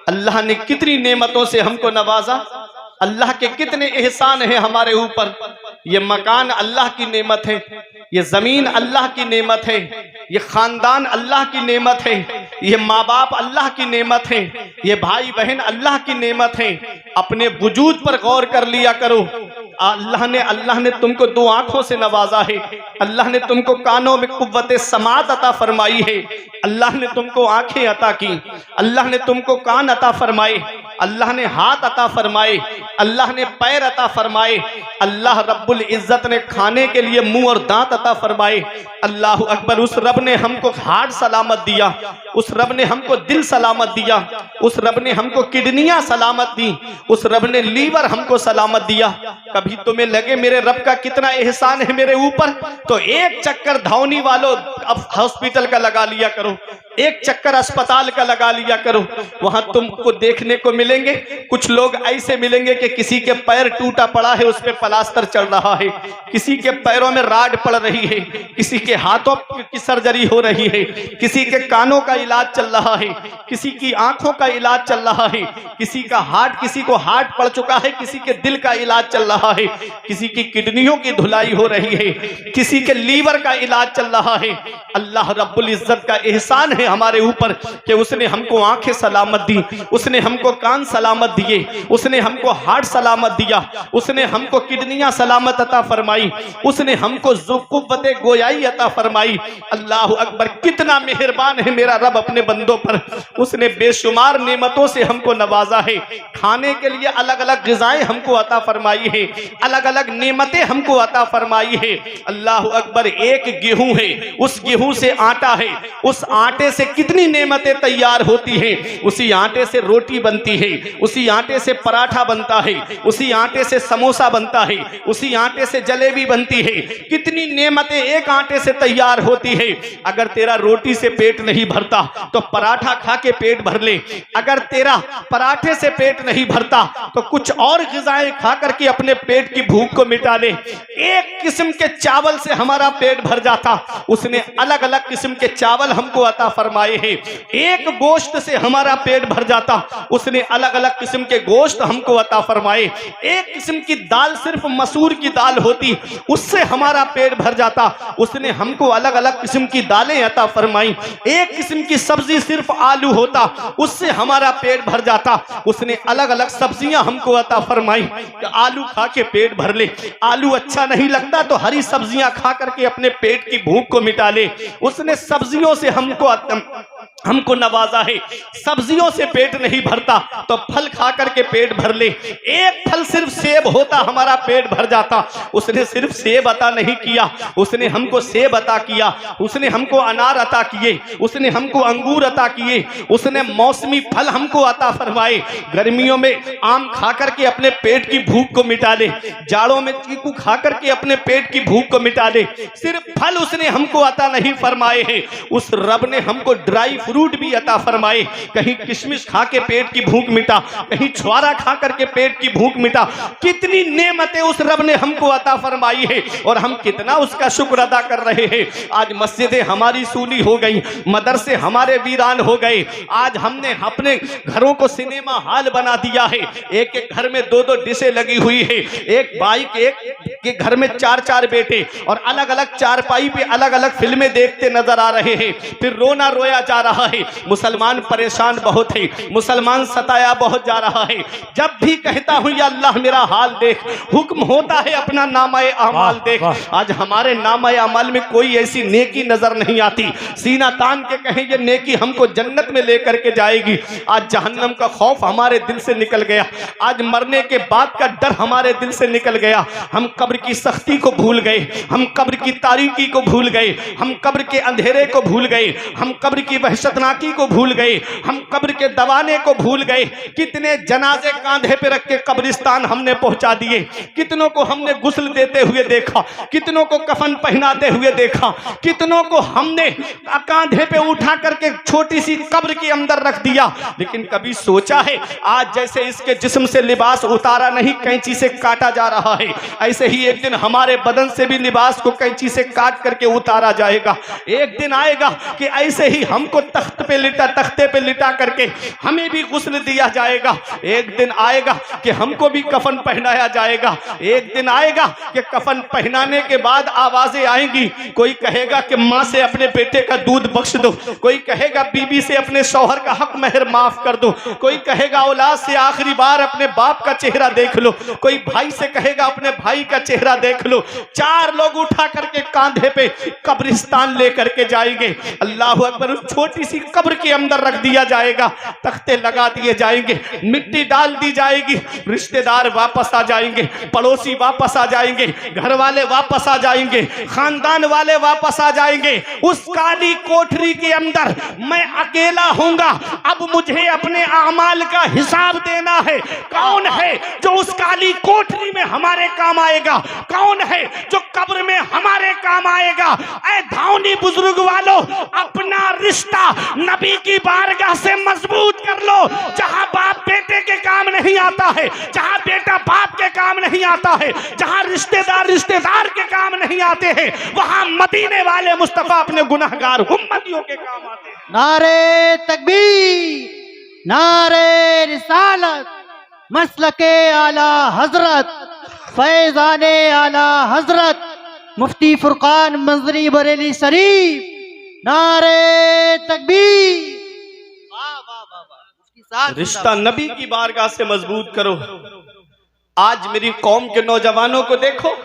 अल्लाह ने कितनी नेमतों से हमको नवाजा, अल्लाह के कितने एहसान हैं हमारे ऊपर। ये मकान अल्लाह की नेमत है, ये जमीन अल्लाह की नेमत है, ये खानदान अल्लाह की नेमत है, ये माँ बाप अल्लाह की नेमत है, ये भाई बहन अल्लाह की नेमत है। अपने वजूद पर गौर कर लिया करो। अल्लाह ने तुमको दो आंखों से नवाजा है, अल्लाह ने तुमको कानों में कुव्वते समात अता फरमाई है, अल्लाह ने तुमको आंखें अता की, अल्लाह ने तुमको कान अता फरमाए, अल्लाह ने हाथ अता फरमाए, अल्लाह ने पैर अता फरमाए, अल्लाह रब्बुल इज्जत ने खाने के लिए मुंह और दांत अता फरमाए। अल्लाह अकबर। उस रब ने हमको हार्ट सलामत दिया, उस रब ने हमको दिल सलामत दिया, उस रब ने हमको किडनियां सलामत दी, उस रब ने लीवर हमको सलामत दिया। कभी तुम्हें लगे मेरे रब का कितना एहसान है मेरे ऊपर, तो एक चक्कर धावनी वालों अब हॉस्पिटल का लगा लिया करो, एक चक्कर अस्पताल का लगा लिया करो। वहां तुमको देखने को मिलेंगे कुछ लोग ऐसे मिलेंगे कि किसी के पैर टूटा पड़ा है, उस पे प्लास्टर चल रहा है, किसी के पैरों में राड पड़ रही है, किसी के हाथों की सर्जरी हो रही है, किसी के कानों का इलाज चल रहा है, किसी की आंखों का इलाज चल रहा है, किसी का हार्ट, किसी को हार्ट पड़ चुका है, किसी के दिल का इलाज चल रहा है, किसी की किडनियों की धुलाई हो रही है, किसी के लीवर का इलाज चल रहा है। अल्लाह रब्बुल इज्जत का एहसान है हमारे ऊपर कि उसने हमको आंखें सलामत दी, उसने हमको कान सलामत दिए, उसने हमको हार्ट सलामत दिया, उसने हमको किडनियां सलामत अता फरमाई, उसने हमको क़ुव्वत गोयाई अता फरमाई। अल्लाह अकबर। कितना मेहरबान है मेरा रब अपने बंदों पर, उसने बेशुमार नेमतों से हमको नवाजा है। खाने के लिए अलग अलग ग़िज़ाएं हमको अता फरमाई है, अलग अलग नेमतें हमको अता फरमाई है। अल्लाह अकबर। एक गेहूं है, उस गेहूं से आटा है, उस आटे से कितनी नेमतें तैयार होती हैं। उसी आटे से रोटी बनती है, उसी आटे से पराठा बनता है, उसी आटे से समोसा बनता है, उसी आटे से जलेबी बनती है। कितनी नेमतें एक आटे से तैयार होती है। अगर तेरा रोटी से पेट नहीं भरता तो पराठा खा के पेट भर ले, अगर तेरा पराठे से पेट नहीं भरता तो कुछ और ग़िज़ाएं खा करके अपने पेट की भूख को मिटा ले। एक किस्म के चावल से हमारा पेट भर जाता, उसने अलग अलग किस्म के चावल हमको अता फरमाए हैं। एक गोश्त से हमारा पेट भर जाता, उसने अलग अलग किस्म के गोश्त हमको अता फरमाए। एक किस्म की दाल, सिर्फ मसूर की दाल होती, उससे हमारा पेट भर जाता, उसने हमको अलग अलग किस्म की दालें अता फरमाई। एक किस्म की सब्जी सिर्फ आलू होता, उससे हमारा पेट भर जाता, उसने अलग अलग सब्जियां हमको अता फरमाई कि आलू खा के पेट भर ले। आलू अच्छा नहीं लगता तो हरी सब्जियां खा करके अपने पेट की भूख को मिटा ले। उसने सब्जियों से हमको नवाजा है। सब्जियों से पेट नहीं भरता तो फल खा करके पेट भर ले। एक फल सिर्फ सेब होता, हमारा पेट भर जाता, उसने सिर्फ सेब अता नहीं किया, उसने हमको सेब अता किया, उसने हमको अनार अता किए, उसने हमको अंगूर अता किए, उसने मौसमी फल हमको अता फरमाए। गर्मियों में आम खा करके अपने पेट की भूख को मिटा ले, जाड़ों में चीकू खा करके अपने पेट की भूख को मिटा ले। सिर्फ फल उसने हमको अता नहीं फरमाए हैं, उस रब ने हमको ड्राई फ्रूट भी अता फरमाए। कहीं किशमिश खा के पेट की भूख मिटा, कहीं छुआरा खा करके पेट की भूख मिटा। कितनी नेमतें उस रब ने हमको अता फरमाई है और हम कितना उसका शुक्र अदा कर रहे हैं। आज मस्जिदें हमारी सूनी हो गई, मदरसे हमारे वीरान हो गए। आज हमने अपने घरों को सिनेमा हॉल बना दिया है। एक एक घर में दो दो डिशें लगी हुई है, एक बाइक, एक के घर में चार चार बेटे, और अलग अलग चारपाई पे अलग अलग फिल्में देखते नजर आ रहे हैं। फिर रोना रोया जा रहा है। मुसलमान परेशान बहुत है, मुसलमान सताया बहुत जा रहा है। जब भी कहता हूं या अल्लाह मेरा हाल देख, हुक्म होता है अपना नामाए अमाल देख। आज हमारे नामाए अमाल में कोई ऐसी नेकी नजर नहीं आती, सीना तान के कहें ये नेकी हमको जन्नत में लेकर के जाएगी। आज जहन्नम का खौफ हमारे दिल से निकल गया, आज मरने के बाद का डर हमारे दिल से निकल गया। हम कब्र की सख्ती को भूल गए, हम कब्र की तारीकी को भूल गए, हम कब्र के अंधेरे को भूल गए, हम कब्र की वहशतनाकी को भूल गए, हम कब्र के दबाने को भूल गए। कितने जनाजे कांधे पे रख के कब्रिस्तान हमने पहुंचा दिए, कितनों को हमने गुस्ल देते हुए देखा, कितनों को कफन पहनाते हुए देखा, कितनों को हमने कांधे पे उठा करके छोटी सी कब्र के अंदर रख दिया। लेकिन कभी सोचा है आज जैसे इसके जिस्म से लिबास उतारा नहीं, कैंची से काटा जा रहा है, ऐसे ही ही एक दिन हमारे बदन से भी लिबास को कैंची से काट करके उतारा जाएगा। एक दिन आएगा कि ऐसे ही हमको तख्ते पे लिटा करके हमें भी गुस्ल दिया जाएगा। एक दिन आएगा कि हमको भी कफन पहनाया जाएगा। एक दिन आएगा कि कफन पहनाने के बाद आवाजें आएंगी, कोई कहेगा कि माँ से अपने बेटे का दूध बख्श दो, कोई कहेगा बीबी से अपने शौहर का हक महर माफ कर दो, कोई कहेगा औलाद से आखिरी बार अपने बाप का चेहरा देख लो, कोई भाई से कहेगा अपने भाई का चेहरा देख लो। चार लोग उठा करके कांधे पे कब्रिस्तान लेकर के जाएंगे। अल्लाह अकबर। उस छोटी सी कब्र के अंदर रख दिया जाएगा, तख्ते लगा दिए जाएंगे, मिट्टी डाल दी जाएगी, रिश्तेदार वापस आ जाएंगे, पड़ोसी वापस आ जाएंगे, घर वाले वापस आ जाएंगे, खानदान वाले वापस आ जाएंगे। उस काली कोठरी के अंदर मैं अकेला हूंगा। अब मुझे अपने आमाल का हिसाब देना है। कौन है जो उस काली कोठरी में हमारे काम आएगा? कौन है जो कब्र में हमारे काम आएगा? ऐ धावनी बुजुर्ग वालों, अपना रिश्ता नबी की बारगाह से मजबूत कर लो। जहां बाप बेटे के काम नहीं आता है, जहां बेटा बाप के काम नहीं आता है, जहां रिश्तेदार रिश्तेदार के काम नहीं आते हैं, वहां मदीने वाले मुस्तफा अपने गुनहगार उम्मतियों के काम आते हैं। नारे तकबीर, नारे रिसालत, मसलके आला हजरत, फैजाने आला हजरत मुफ्ती फुरकान मंजरी बरेली शरीफ, नारे तकबीर। रिश्ता नबी की बारगाह से मजबूत करो। आज मेरी कौम के नौजवानों को देखो,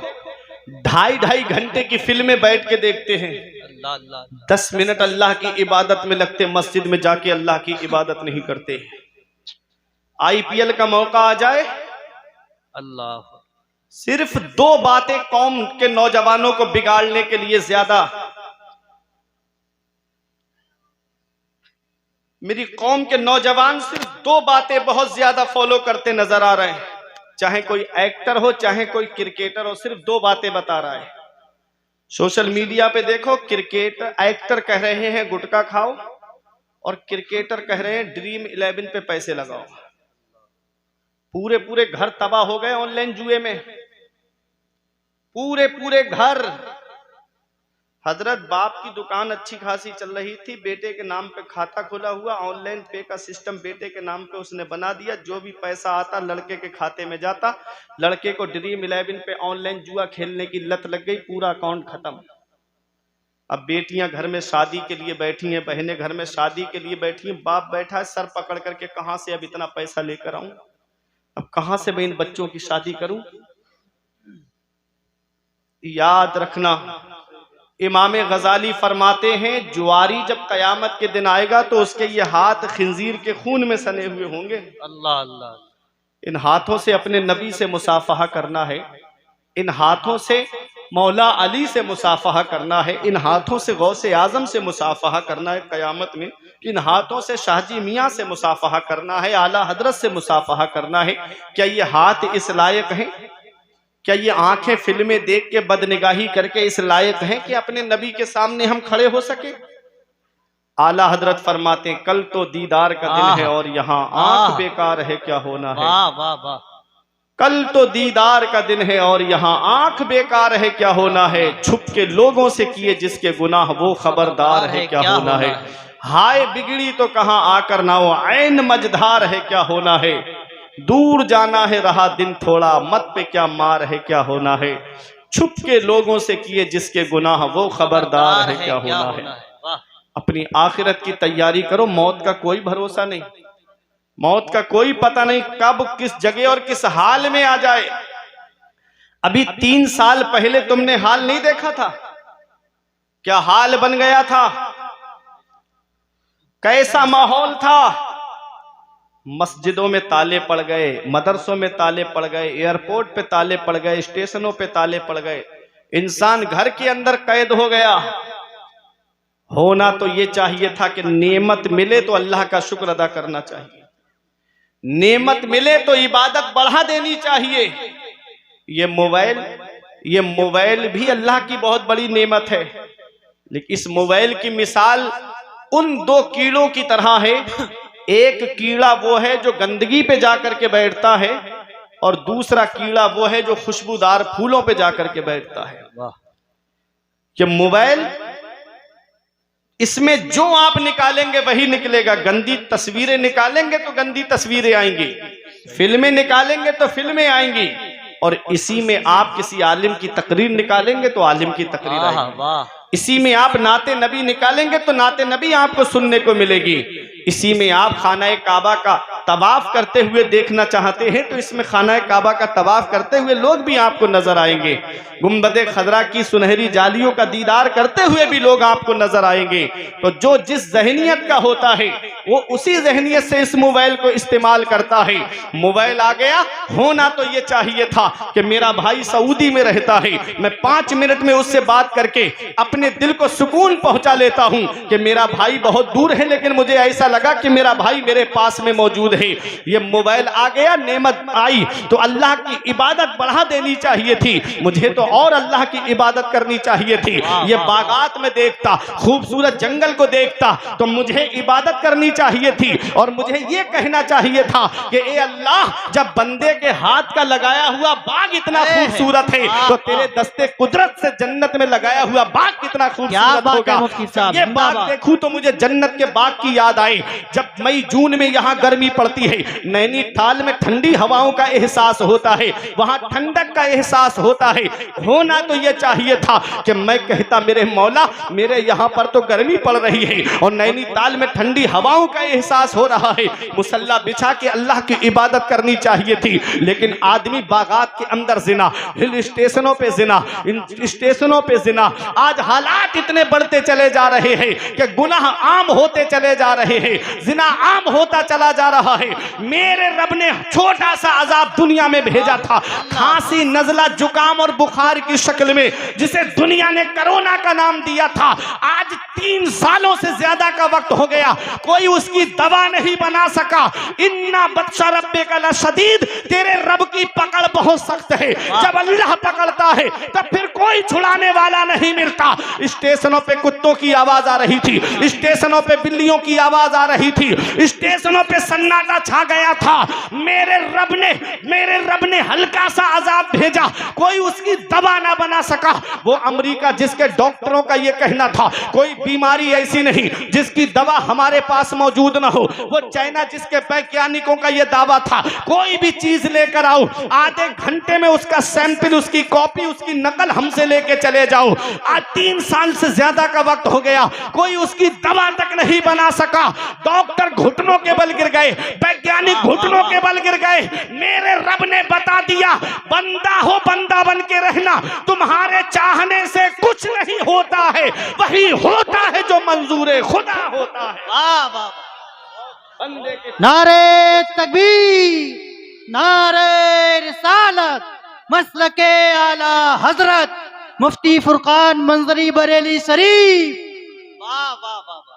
2.5 घंटे की फिल्में बैठ के देखते हैं, 10 मिनट अल्लाह की इबादत में लगते, मस्जिद में जाके अल्लाह की इबादत नहीं करते। IPL का मौका आ जाए, अल्लाह, सिर्फ 2 बातें कौम के नौजवानों को बिगाड़ने के लिए ज्यादा। मेरी कौम के नौजवान सिर्फ 2 बातें बहुत ज्यादा फॉलो करते नजर आ रहे हैं, चाहे कोई एक्टर हो चाहे कोई क्रिकेटर हो, सिर्फ 2 बातें बता रहा है। सोशल मीडिया पे देखो, एक्टर कह रहे हैं गुटखा खाओ और क्रिकेटर कह रहे हैं ड्रीम 11 पे पैसे लगाओ। पूरे घर तबाह हो गए ऑनलाइन जुए में, पूरे घर। हजरत बाप की दुकान अच्छी खासी चल रही थी, बेटे के नाम पे खाता खुला हुआ, ऑनलाइन पे का सिस्टम बेटे के नाम पे उसने बना दिया, जो भी पैसा आता लड़के के खाते में जाता। लड़के को ड्रीम 11 पे ऑनलाइन जुआ खेलने की लत लग गई, पूरा अकाउंट खत्म। अब बेटियां घर में शादी के लिए बैठी हैं, बहनें घर में शादी के लिए बैठी हैं, बाप बैठा है सर पकड़ करके, कहां से अब इतना पैसा लेकर आऊं, अब कहां से मैं इन बच्चों की शादी करूं। याद रखना, इमाम गजाली फरमाते हैं, जुआरी जब कयामत के दिन आएगा तो उसके ये हाथ खिंजीर के खून में सने हुए होंगे। अल्लाह अल्लाह। इन हाथों से अपने नबी से मुसाफहा करना है, इन हाथों से मौला अली से मुसाफहा करना है, इन हाथों से गौसे आजम से मुसाफहा करना है कयामत में, इन हाथों से शाहजी मियाँ से मुसाफहा करना है, आला हजरत से मुसाफहा करना है। क्या ये हाथ इस लायक हैं? क्या ये आंखें फिल्में देख के बदनिगाही करके इस लायक हैं कि अपने नबी के सामने हम खड़े हो सके? आला हजरत फरमाते, कल तो दीदार का दिन है और यहाँ आंख बेकार है क्या होना है। वाह वाह वाह। कल तो दीदार का दिन है और यहाँ आंख बेकार है क्या होना है। छुप के लोगों से किए जिसके गुनाह वो खबरदार है क्या होना है। हाय बिगड़ी तो कहाँ आकर ना हो, ऐन मझधार है क्या होना है। दूर जाना है रहा दिन थोड़ा, मत पे क्या मार है क्या होना है। छुप के लोगों से किए जिसके गुनाह वो खबरदार है क्या होना है। अपनी आखिरत की तैयारी करो, मौत का कोई भरोसा नहीं, मौत का कोई पता नहीं कब किस जगह और किस हाल में आ जाए। अभी 3 साल पहले तुमने हाल नहीं देखा था, क्या हाल बन गया था, कैसा माहौल था। मस्जिदों में ताले पड़ गए, मदरसों में ताले पड़ गए, एयरपोर्ट पे ताले पड़ गए, स्टेशनों पे ताले पड़ गए, इंसान घर के अंदर कैद हो गया। होना तो ये चाहिए था कि नेमत मिले तो अल्लाह का शुक्र अदा करना चाहिए, नेमत मिले तो इबादत बढ़ा देनी चाहिए। ये मोबाइल भी अल्लाह की बहुत बड़ी नेमत है, लेकिन इस मोबाइल की मिसाल उन 2 कीड़ों की तरह है। एक कीड़ा वो है जो गंदगी पे जाकर के बैठता है, और दूसरा कीड़ा वो है जो खुशबूदार फूलों पे जाकर के बैठता है। वाह। कि मोबाइल, इसमें जो आप निकालेंगे वही निकलेगा। गंदी तस्वीरें निकालेंगे तो गंदी तस्वीरें आएंगी, फिल्में निकालेंगे तो फिल्में आएंगी, और इसी में आप किसी आलिम की तकरीर निकालेंगे तो आलिम की तकरीर आएगी। वाह। इसी में आप नाते नबी निकालेंगे तो नाते नबी आपको सुनने को मिलेगी। इसी में आप खाना काबा का तवाफ करते हुए देखना चाहते हैं तो इसमें खाना काबा का तवाफ करते हुए लोग भी आपको नजर आएंगे। गुंबद खजरा की सुनहरी जालियों का दीदार करते हुए भी लोग आपको नजर आएंगे। तो जो जिस जहनियत का होता है वो उसी जहनियत से इस मोबाइल को इस्तेमाल करता है। मोबाइल आ गया, होना तो ये चाहिए था कि मेरा भाई सऊदी में रहता है, मैं 5 मिनट में उससे बात करके अपने दिल को सुकून पहुंचा लेता हूं कि मेरा भाई बहुत दूर है लेकिन मुझे ऐसा लगा कि मेरा भाई मेरे पास में मौजूद है। ये मोबाइल आ गया, नेमत आई तो अल्लाह की इबादत बढ़ा देनी चाहिए थी, मुझे तो और अल्लाह की इबादत करनी चाहिए थी। ये बागात में देखता, खूबसूरत जंगल को देखता तो मुझे इबादत करनी चाहिए थी और मुझे ये कहना चाहिए था कि ए अल्लाह, जब बंदे के हाथ का लगाया हुआ बाग इतना खूबसूरत है तो तेरे दस्ते कुदरत से जन्नत में लगाया हुआ बाग कितना खूबसूरत होगा। ये बाग देखूं तो मुझे जन्नत के बाग की याद आई। जब मई जून में यहाँ गर्मी पड़ती है, नैनीताल में ठंडी हवाओं का एहसास होता है, वहां ठंडक का एहसास होता है। होना तो ये चाहिए था कि मैं कहता मेरे मौला, मेरे यहाँ पर तो गर्मी पड़ रही है और नैनीताल में ठंडी हवाओं का एहसास हो रहा है, मुसल्ला बिछा के अल्लाह की इबादत करनी चाहिए थी। लेकिन आदमी बागात के अंदर जिना, हिल स्टेशनों पे जिना, इन स्टेशनों पे जिना। आज हालात इतने बढ़ते चले जा रहे हैं कि गुनाह आम होते चले जा रहे हैं, जिना आम होता चला जा रहा है। मेरे रब ने छोटा सा अजाब दुनिया में भेजा था, खांसी, नजला, जुकाम और बुखार की शक्ल में, जिसे दुनिया ने कोरोना का नाम दिया था। आज 3 सालों से ज्यादा का वक्त हो गया, कोई उसकी दवा नहीं बना सका। इन्ना बत्शा रब्बे का लशदीद, तेरे रब की पकड़ बहुत सख्त है। जब अल्लाह पकड़ता है तब फिर कोई छुड़ाने वाला नहीं मिलता। स्टेशनों पे कुत्तों की आवाज आ रही थी, स्टेशनों पे बिल्लियों की आवाज आ रही थी, स्टेशनों पे सन्नाटा छा गया था। मेरे रब ने हल्का सा अजाब भेजा, कोई उसकी दवा ना बना सका। वो अमेरिका जिसके डॉक्टरों का ये कहना था कोई बीमारी ऐसी नहीं जिसकी दवा हमारे पास मौजूद ना हो, वो चाइना जिसके वैज्ञानिकों का ये दावा था कोई भी चीज लेकर आओ, आधे घंटे में उसका सैंपल, उसकी कॉपी, उसकी नकल हमसे लेके चले जाओ। आज 3 साल से ज्यादा का वक्त हो गया, कोई उसकी दवा तक नहीं बना सका। डॉक्टर घुटनों के बल गिर गए, वैज्ञानिक घुटनों के बल गिर गए। मेरे रब ने बता दिया, बंदा हो बंदा बन के रहना, तुम्हारे चाहने से कुछ नहीं होता है, वही होता है जो मंजूर खुदा होता है। वाह वाह। बंदे के नारे तकबीर, नारे रिसालत, मसलके आला हजरत मुफ्ती फुरकान मंजरी बरेली शरीफ। वाह वाह वाह वाह।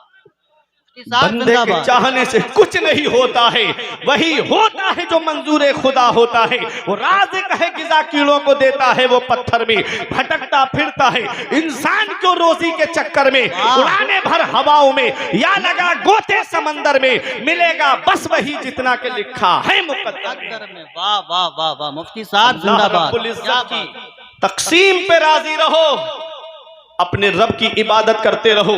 बंदे के चाहने से कुछ नहीं होता है, वही होता है जो मंजूर खुदा होता है। वो राज़िक है, गिज़ा कीड़ों को देता है, वो पत्थर में भटकता फिरता है। इंसान क्यों रोजी के चक्कर में उड़ाने भर हवाओं में या लगा गोते समंदर में, मिलेगा बस वही जितना के लिखा है मुकद्दर में। वाह वाह वाह वाह। मुफ्ती साहब जिंदाबाद। रब्बुल इज्जत की तक़सीम पे राजी रहो, अपने रब की इबादत करते रहो।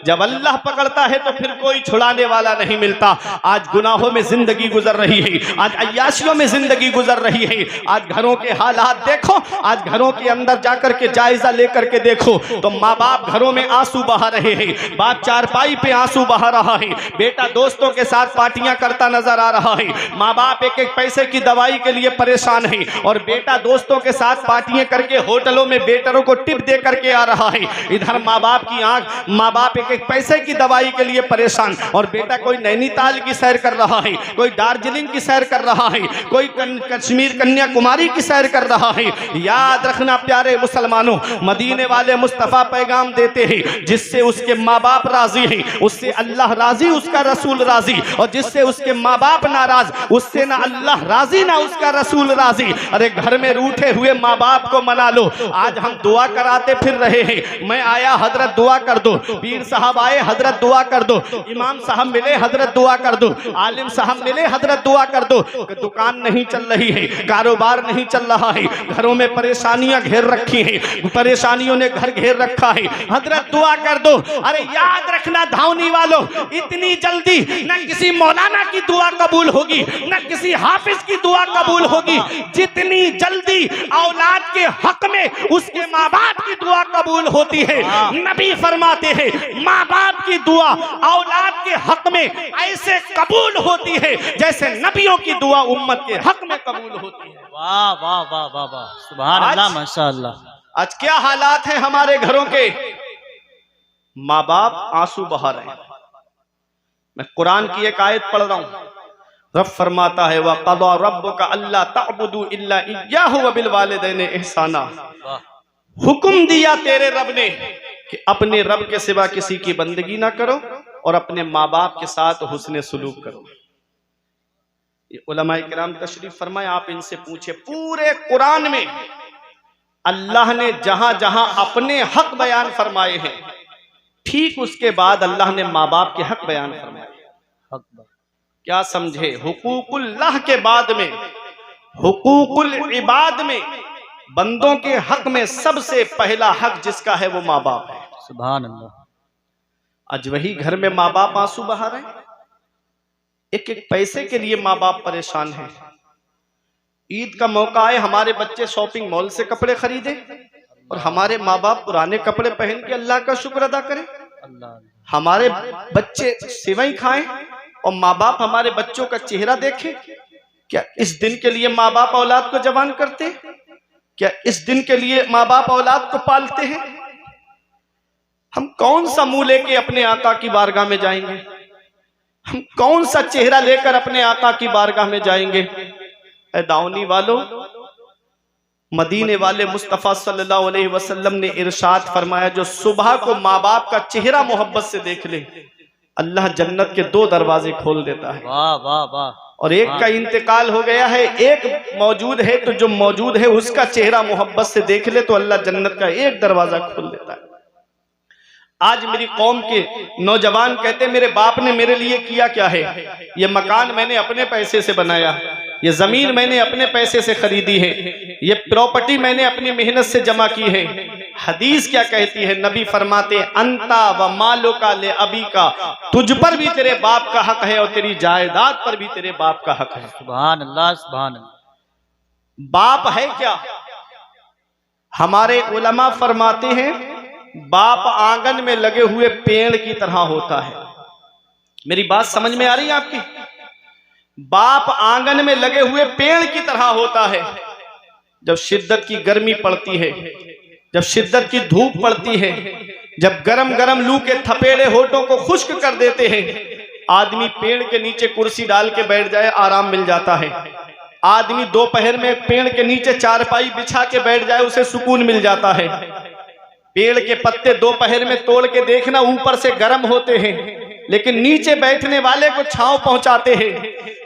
जब अल्लाह पकड़ता है तो फिर कोई छुड़ाने वाला नहीं मिलता। आज गुनाहों में जिंदगी गुजर रही है, आज अय्याशियों में जिंदगी गुजर रही है। आज घरों के हालात देखो, आज घरों के अंदर जाकर के जायजा लेकर के देखो तो माँ बाप घरों में आंसू बहा रहे हैं, बाप चारपाई पे आंसू बहा रहा है, बेटा दोस्तों के साथ पार्टियां करता नजर आ रहा है, माँ बाप एक एक पैसे की दवाई के लिए परेशान है और बेटा दोस्तों के साथ पार्टियां करके होटलों में वेटरों को टिप दे करके आ रहा है। इधर माँ बाप की आंख, माँ बाप एक एक पैसे की दवाई के लिए परेशान और बेटा कोई नैनीताल की सैर कर रहा है, कोई दार्जिलिंग की सैर कर रहा है, कोई कश्मीर कन्याकुमारी की सैर कर रहा है। याद रखना प्यारे मुसलमानों, मदीने वाले मुस्तफ़ा पैगाम देते हैं, जिससे उसके माँ बाप राजी हैं उससे अल्लाह राजी, उसका रसूल राजी, और जिससे उसके माँ बाप नाराज उससे ना अल्लाह राजी ना उसका रसूल राजी। अरे घर में रूठे हुए माँ बाप को मना लो। आज हम दुआ कराते फिर रहे हैं, मैं आया, हजरत दुआ कर दो, पीर साहब आए, हजरत दुआ कर दो, इमाम साहब मिले, हजरत दुआ कर दो, आलिम साहब मिले, हजरत दुआ कर दो। दुकान नहीं चल रही है, कारोबार नहीं चल रहा है, घरों में परेशानियां घेर रखी हैं, परेशानियों ने घर घेर रखा है, हजरत दुआ कर दो। अरे याद रखना धावनी वालों, इतनी जल्दी न किसी मौलाना की दुआ कबूल होगी, न किसी हाफिज की दुआ कबूल होगी, जितनी जल्दी औलाद के हक में उसके माँ बाप की दुआ कबूल होती है। नबी फरमाते हैं माँ बाप की दुआ औलाद के हक में ऐसे कबूल होती है जैसे नबियों की दुआ उम्मत के हक में कबूल होती है। वाह वाह वाह वाह वाह, सुभान अल्लाह, माशाअल्लाह। आज क्या हालात हैं हमारे घरों के, माँ बाप आंसू बहा रहे हैं। मैं कुरान की एक आयत पढ़ रहा हूं, रब फरमाता है वक़ज़ा रब्बुका अल्ला तअबुदू इल्ला इय्याहु व बिल वालिदैनि इहसाना। हुक्म दिया तेरे रब ने कि अपने रब के सिवा किसी की बंदगी ना करो और अपने माँ बाप के साथ हुस्न सुलूक करो। ये उलमाए किराम तशरीफ फरमाए, आप इनसे पूछे, पूरे कुरान में अल्लाह ने जहां जहां अपने हक बयान फरमाए हैं, ठीक उसके बाद अल्लाह ने माँ बाप के हक बयान फरमाए। क्या समझे, हुकूकुल्लाह के बाद में हुकूकुल इबाद में बंदों के हक में सबसे पहला हक जिसका है वो माँ बाप है। सुभान अल्लाह। आज वही घर में माँ बाप आंसू बहा रहे हैं, एक एक पैसे के लिए माँ बाप परेशान हैं। ईद का मौका है, हमारे बच्चे शॉपिंग मॉल से कपड़े खरीदे और हमारे माँ बाप पुराने कपड़े पहन के अल्लाह का शुक्र अदा करें। हमारे बच्चे सेवई खाएं और माँ बाप हमारे बच्चों का चेहरा देखें। क्या इस दिन के लिए माँ बाप औलाद को जवान करते हैं? क्या इस दिन के लिए माँ बाप औलाद को पालते हैं? हम कौन सा मुंह लेके अपने आका की बारगाह में जाएंगे? हम कौन सा चेहरा लेकर अपने आका की बारगाह में जाएंगे? ऐ दाऊनी वालों, मदीने वाले मुस्तफ़ा सल्लल्लाहु अलैहि वसल्लम ने इरशाद फरमाया, जो सुबह को माँ बाप का चेहरा मोहब्बत से देख ले, अल्लाह जन्नत के 2 दरवाजे खोल देता है। वाह वाह वाह। और एक का इंतकाल हो गया है, एक मौजूद है, तो जो मौजूद है उसका चेहरा मोहब्बत से देख ले तो अल्लाह जन्नत का 1 दरवाजा खोल देता है। आज मेरी कौम के नौजवान कहते मेरे बाप ने मेरे लिए किया क्या है? ये मकान मैंने अपने पैसे से बनाया, ये जमीन मैंने अपने पैसे से खरीदी है, ये प्रॉपर्टी मैंने अपनी मेहनत से जमा की है। हदीस क्या कहती है? नबी फरमाते अंता व मालो का ले अबी का, तुझ पर भी तेरे बाप का हक है और तेरी जायदाद पर भी तेरे बाप का हक है। सुभान अल्लाह, सुभान अल्लाह। बाप है क्या? हमारे उलमा फरमाते हैं बाप आंगन में लगे हुए पेड़ की तरह होता है। मेरी बात समझ में आ रही है आपकी? बाप आंगन में लगे हुए पेड़ की तरह होता है। जब शिद्दत की गर्मी पड़ती है, जब शिद्दत की धूप पड़ती है, जब गरम गरम लू के थपेड़े होठों को खुश्क कर देते हैं, आदमी पेड़ के नीचे कुर्सी डाल के बैठ जाए, आराम मिल जाता है। आदमी दोपहर में पेड़ के नीचे चारपाई बिछा के बैठ जाए, उसे सुकून मिल जाता है। पेड़ के पत्ते दोपहर में तोड़ के देखना, ऊपर से गर्म होते हैं लेकिन नीचे बैठने वाले को छांव पहुंचाते हैं।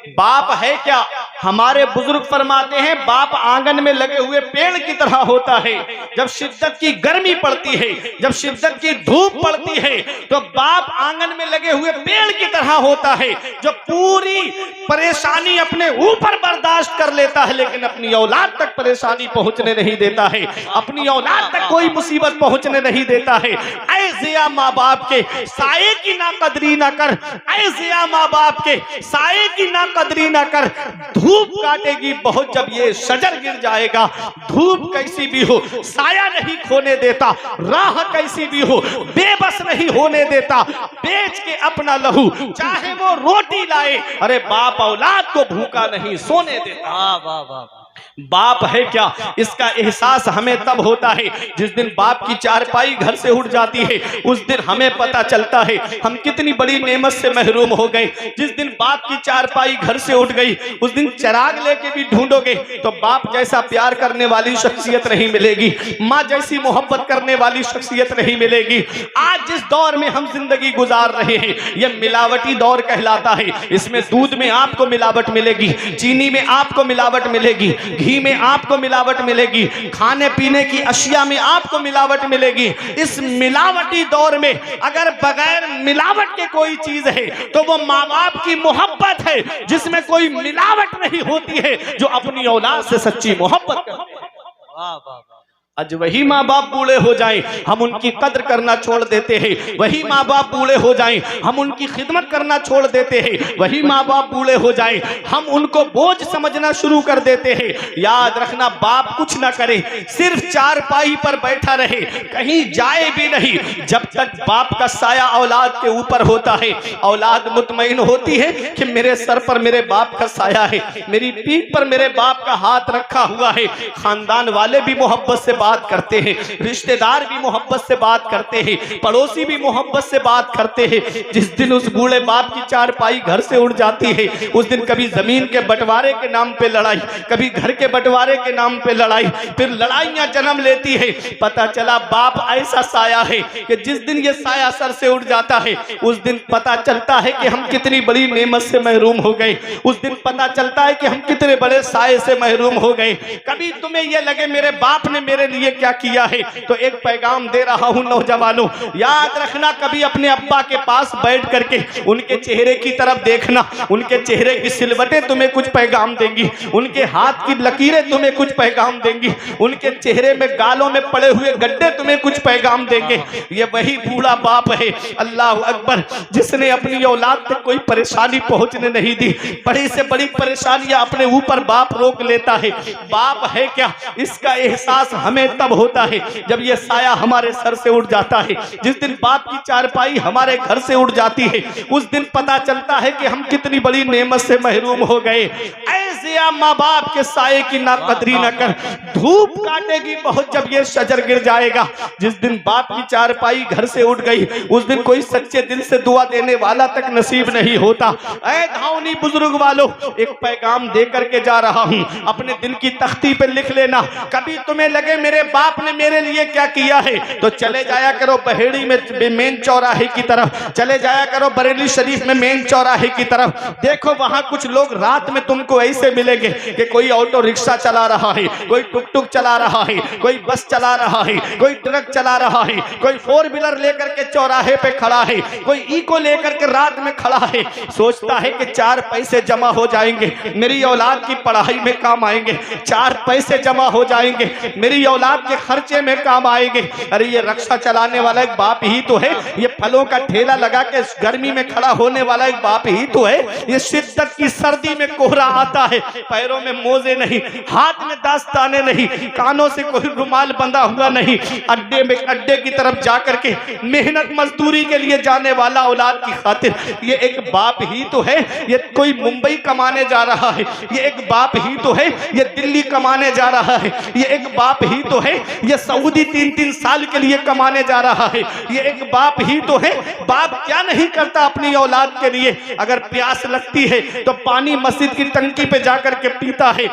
बाप है क्या? हमारे बुजुर्ग फरमाते हैं बाप आंगन में लगे हुए पेड़ की तरह होता है। जब शिद्दत की गर्मी पड़ती है, जब शिद्दत की धूप पड़ती है, तो बाप आंगन में लगे हुए पेड़ की तरह होता है, जो पूरी परेशानी अपने ऊपर बर्दाश्त कर लेता है लेकिन अपनी औलाद तक परेशानी पहुंचने नहीं देता है, अपनी औलाद तक कोई मुसीबत पहुंचने नहीं देता है। ऐ जिया माँ बाप के साये की ना कदरी ना कर, ऐ जिया माँ बाप के साये की ना कदरी ना कर। धूप काटेगी बहुत जब ये शजर गिर जाएगा। धूप कैसी भी हो साया नहीं खोने देता, राह कैसी भी हो बेबस नहीं होने देता। बेच के अपना लहू चाहे वो रोटी लाए, अरे बाप औलाद को भूखा नहीं सोने देता। वाह वाह वाह। बाप है क्या, इसका एहसास हमें तब होता है जिस दिन बाप की चारपाई घर से उठ जाती है। उस दिन हमें पता चलता है हम कितनी बड़ी नेमत से महरूम हो गए। जिस दिन बाप की चारपाई घर से उठ गई, उस दिन चिराग लेके भी ढूंढोगे तो बाप जैसा प्यार करने वाली शख्सियत नहीं मिलेगी, माँ जैसी मोहब्बत करने वाली शख्सियत नहीं मिलेगी। आज जिस दौर में हम जिंदगी गुजार रहे हैं यह मिलावटी दौर कहलाता है। इसमें दूध में आपको मिलावट मिलेगी, चीनी में आपको मिलावट मिलेगी, घी में आपको मिलावट मिलेगी, खाने पीने की अशिया में आपको मिलावट मिलेगी। इस मिलावटी दौर में अगर बगैर मिलावट के कोई चीज है तो वो माँ बाप की मोहब्बत है, जिसमें कोई मिलावट नहीं होती है, जो अपनी औलाद से सच्ची मोहब्बत करते हैं। वाह वाह वाह। आज वही माँ बाप बूढ़े हो जाएं, हम उनकी कद्र करना छोड़ देते हैं। वही माँ बाप बूढ़े हो जाएं, हम उनकी खिदमत करना छोड़ देते हैं। वही माँ बाप बूढ़े हो जाएं, हम उनको बोझ समझना शुरू कर देते हैं। याद रखना, बाप कुछ ना करे, सिर्फ चारपाई पर बैठा रहे, कहीं जाए भी नहीं, जब तक बाप का साया औलाद के ऊपर होता है, औलाद मुतमईन होती है कि मेरे सर पर मेरे बाप का साया है, मेरी पीठ पर मेरे बाप का हाथ रखा हुआ है। खानदान वाले भी मोहब्बत से बात करते हैं, रिश्तेदार भी मोहब्बत से बात करते हैं, पड़ोसी भी मोहब्बत से बात करते हैं। जिस दिन उस बूढ़े बाप की चारपाई घर से उड़ जाती है, उस दिन कभी जमीन के बंटवारे के नाम पे लड़ाई, कभी घर के बंटवारे के नाम पे लड़ाई, फिर लड़ाइयां जन्म लेती है। पता चला बाप ऐसा साया है कि जिस दिन ये साया सर से उड़ जाता है, उस दिन पता चलता है कि हम कितनी बड़ी नेमत से महरूम हो गए। उस दिन पता चलता है कि हम कितने बड़े साये से महरूम हो गए। कभी तुम्हें यह लगे मेरे बाप ने मेरे लिए क्या किया है, तो एक पैगाम दे रहा हूं नौजवानों, याद रखना, कभी अपने अब्बा के पास बैठ करके उनके चेहरे की तरफ देखना, उनके चेहरे की सिलवटें तुम्हें कुछ पैगाम देंगी, उनके हाथ की लकीरें तुम्हें कुछ पैगाम देंगी, उनके चेहरे में गालों में पड़े हुए गड्ढे तुम्हें कुछ पैगाम देंगे। ये वही बूढ़ा बाप है, अल्लाह अकबर, जिसने अपनी औलाद तक कोई परेशानी पहुंचने नहीं दी। बड़ी से बड़ी परेशानियां अपने ऊपर बाप रोक लेता है। बाप है क्या, इसका एहसास हमें तब होता है जब ये साया हमारे सर से उड़ जाता है। जिस दिन बाप की चारपाई हमारे घर से उड़ जाती है, उस दिन पता चलता है कि हम कितनी बड़ी नेमत से महरूम हो गए। ऐसे माँ बाप के साये की ना कदरी न कर, धूप काटेगी बहुत जब ये शजर गिर जाएगा। जिस दिन बाप की चारपाई घर से उड़ गई, उस दिन कोई सच्चे दिल से दुआ देने वाला तक नसीब नहीं होता। ऐ धावनी बुजुर्ग वालों, एक पैगाम दे करके जा रहा हूं, अपने दिल की तख्ती पे लिख लेना। कभी तुम्हें लगे मेरे बाप ने मेरे लिए क्या किया है, तो चले जाया करो बहेड़ी में मेन चौराहे की तरफ, चले जाया करो बरेली शरीफ में मेन चौराहे की तरफ। देखो वहां कुछ लोग रात में तुमको ऐसे मिलेंगे कि कोई ऑटो रिक्शा चला रहा है, कोई टुक टुक चला रहा है, कोई बस चला रहा है, कोई ट्रक चला रहा है, कोई फोर व्हीलर लेकर के चौराहे पे खड़ा है, कोई इको लेकर के रात में खड़ा है। सोचता है कि 4 पैसे जमा हो जाएंगे, मेरी औलाद की पढ़ाई में काम आएंगे, 4 पैसे जमा हो जाएंगे, मेरी औलाद के खर्चे में काम आएंगे। अरे ये रिक्शा चलाने वाला एक बाप ही तो है, ये फलों का ठेला लगा के गर्मी में खड़ा होने वाला एक बाप ही तो है। ये शिद्दत की सर्दी में कोहरा आता है, पैरों में मोजे नहीं, हाथ में दास्ताने नहीं, कानों से कोई रुमाल बंधा हुआ नहीं, अड्डे की तरफ जाकर के मेहनत मजदूरी के लिए जाने वाला औलाद की खातिर ये एक बाप ही तो है। ये कोई मुंबई कमाने जा रहा है, ये एक बाप ही तो है। ये दिल्ली कमाने जा रहा है, ये एक बाप ही तो है। ये सऊदी 3-3 साल के लिए कमाने जा रहा है, ये एक बाप ही तो है। बाप क्या नहीं करता अपनी औलाद के लिए। अगर प्यास लगती है तो पानी मस्जिद की टंकी पे जाकर के पीता है।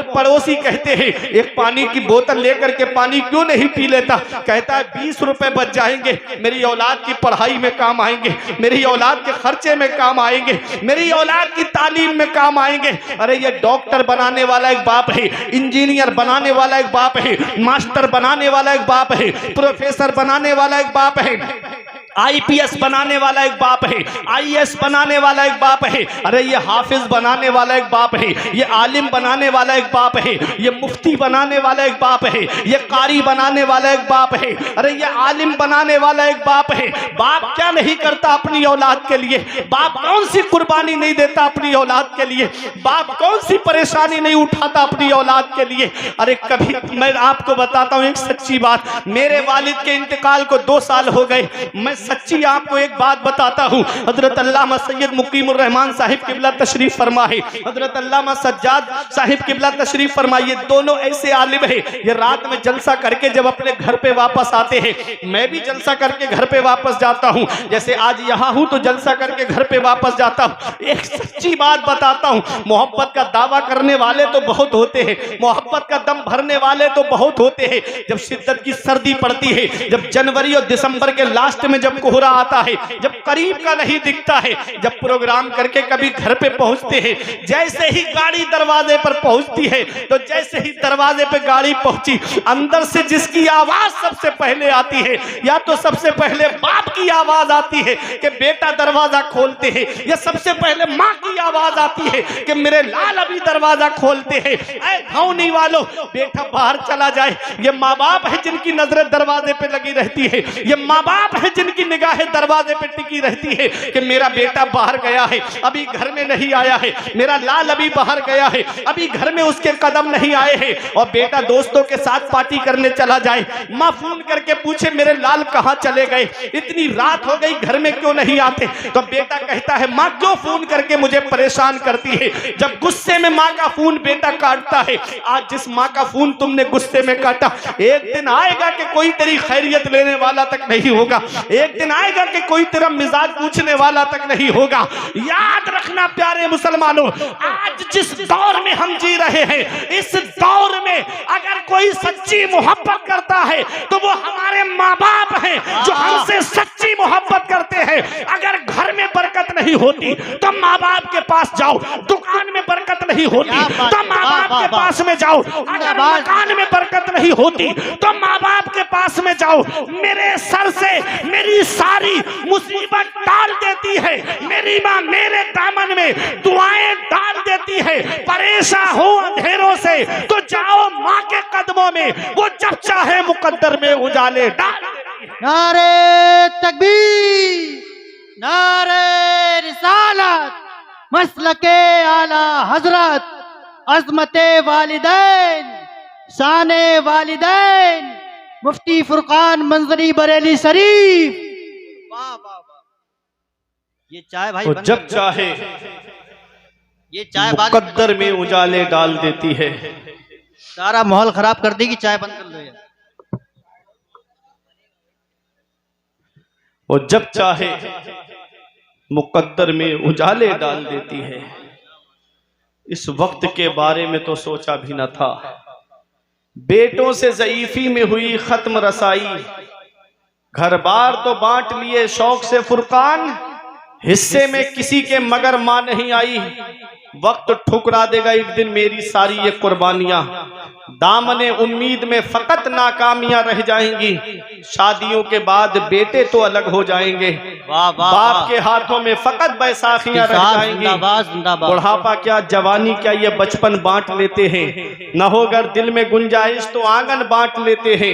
पड़ोसी कहते हैं एक पानी की बोतल लेकर के पानी क्यों नहीं पी लेता, कहता है 20 रुपए बच जाएंगे, मेरी औलाद की पढ़ाई में काम आएंगे, मेरी औलाद के खर्चे में काम आएंगे, मेरी औलाद की तालीम में काम आएंगे। अरे ये डॉक्टर बनाने वाला एक बाप है, इंजीनियर बनाने वाला एक बाप है, मास्टर बनाने वाला एक बाप है, प्रोफेसर बनाने वाला एक बाप है, आईपीएस बनाने वाला एक बाप है, आईएएस बनाने वाला एक बाप है। अरे ये हाफिज बनाने वाला एक बाप है, ये आलिम बनाने वाला एक बाप है, ये मुफ्ती बनाने वाला एक बाप है, ये कारी बनाने वाला एक बाप है, अरे ये आलिम बनाने वाला एक बाप है। बाप क्या नहीं करता अपनी औलाद के लिए, बाप कौन सी कुर्बानी नहीं देता अपनी औलाद के लिए, बाप कौन सी परेशानी नहीं उठाता अपनी औलाद के लिए। अरे कभी मैं आपको बताता हूँ एक सच्ची बात, मेरे वालिद के इंतकाल को 2 साल हो गए। मैं सच्ची आपको एक बात बताता हूँ, हजरत अल्लामा सैयद मुकीमुर रहमान साहिब किबला तशरीफ फरमा है, हजरत अल्लामा सज्जाद साहिब किबला तशरीफ फरमा, ये दोनों ऐसे आलिम है। ये रात में जलसा करके जब अपने घर पे वापस आते हैं, मैं भी जलसा करके घर पे वापस जाता हूँ। जैसे आज यहाँ हूँ तो जलसा करके घर पे वापस जाता हूँ। एक सच्ची बात बताता हूँ, मोहब्बत का दावा करने वाले तो बहुत होते हैं, मोहब्बत का दम भरने वाले तो बहुत होते हैं। जब शिद्दत की सर्दी पड़ती है, जब जनवरी और दिसंबर के लास्ट में जब जब कोहरा आता है, जब करीब का नहीं दिखता है, जब प्रोग्राम करके कभी घर पे पहुंचते हैं, जैसे ही गाड़ी दरवाजे पर पहुंचती है तो जैसे ही दरवाजे पे गाड़ी पहुंची, अंदर से जिसकी आवाज सबसे पहले आती है, या तो सबसे पहले बाप की आवाज आती है कि बेटा दरवाजा खोलते हैं, या सबसे पहले माँ की आवाज आती है कि मेरे लाल अभी दरवाजा खोलते हैं। ऐ धौनी वालों, बेटा बाहर चला जाए। ये माँ बाप है जिनकी नजरें दरवाजे पे लगी रहती है, ये माँ बाप है जिनकी निगाहें दरवाजे पे टिकी रहती है कि मेरा बेटा बाहर गया है, अभी घर में नहीं आया है, मेरा लाल अभी बाहर गया है, अभी घर में उसके कदम नहीं आए हैं। और बेटा दोस्तों के साथ पार्टी करने चला जाए, माँ फोन करके पूछे मेरे लाल कहाँ चले गए, इतनी रात हो गई घर में क्यों नहीं आते, तो बेटा कहता है माँ क्यों फोन करके मुझे परेशान करती है। जब गुस्से में माँ का फोन बेटा काटता है, आज जिस माँ का फोन तुमने गुस्से में काटा, एक दिन आएगा कि कोई तेरी खैरियत लेने वाला तक नहीं होगा, एक दिन आएगा कि कोई तेरा मिजाज पूछने वाला तक नहीं होगा। याद रखना प्यारे मुसलमानों, आज जिस दौर में हम जी रहे हैं, इस दौर में अगर कोई सच्ची मोहब्बत करता है तो वो हमारे माँ बाप हैं जो हमसे सच्ची मोहब्बत करते हैं। अगर घर में बरकत नहीं होती तो माँ बाप के पास जाओ, दुकान में बरकत नहीं होती तो माँ बाप के पास में जाओ, अगर मकान में बरकत नहीं होती तो माँ बाप के पास में जाओ। मेरे सर से मेरी सारी मुसीबत डाल देती है, मेरी माँ मेरे दामन में दुआएं डाल देती है। परेशान हो अंधेरों से तो जाओ माँ के कदमों में, वो जब चाहे मुकद्दर में उजाले डाल देती है। नारे तकबीर, नारे रिसालत, मसलके आला हजरत, अज़मते वालिदैन, शाने वालिदैन, मुफ्ती फुरकान मंजरी बरेली शरीफ। वाह वाह वाह। ये चाय भाई वो जब चाहे ये चाय मुकद्दर में उजाले डाल देती है। सारा माहौल खराब कर देगी, चाय बंद कर लो यार। वो जब चाहे मुकद्दर में उजाले डाल देती है। इस वक्त के बारे में तो सोचा भी न था, बेटों से ज़ईफी में हुई खत्म रसाई, घर बार तो बांट लिए शौक से फुरकान, हिस्से में किसी के मगर मां नहीं आई। वक्त ठुकरा देगा एक दिन मेरी सारी ये कुर्बानियां, दामने उम्मीद में फकत नाकामियां रह जाएंगी। शादियों के बाद बेटे तो अलग हो जाएंगे, बाप के हाथों में फकत बैसाखियां रह जाएंगी। बुढ़ापा क्या जवानी क्या ये बचपन बांट लेते हैं, न होगर दिल में गुंजाइश तो आंगन बांट लेते हैं।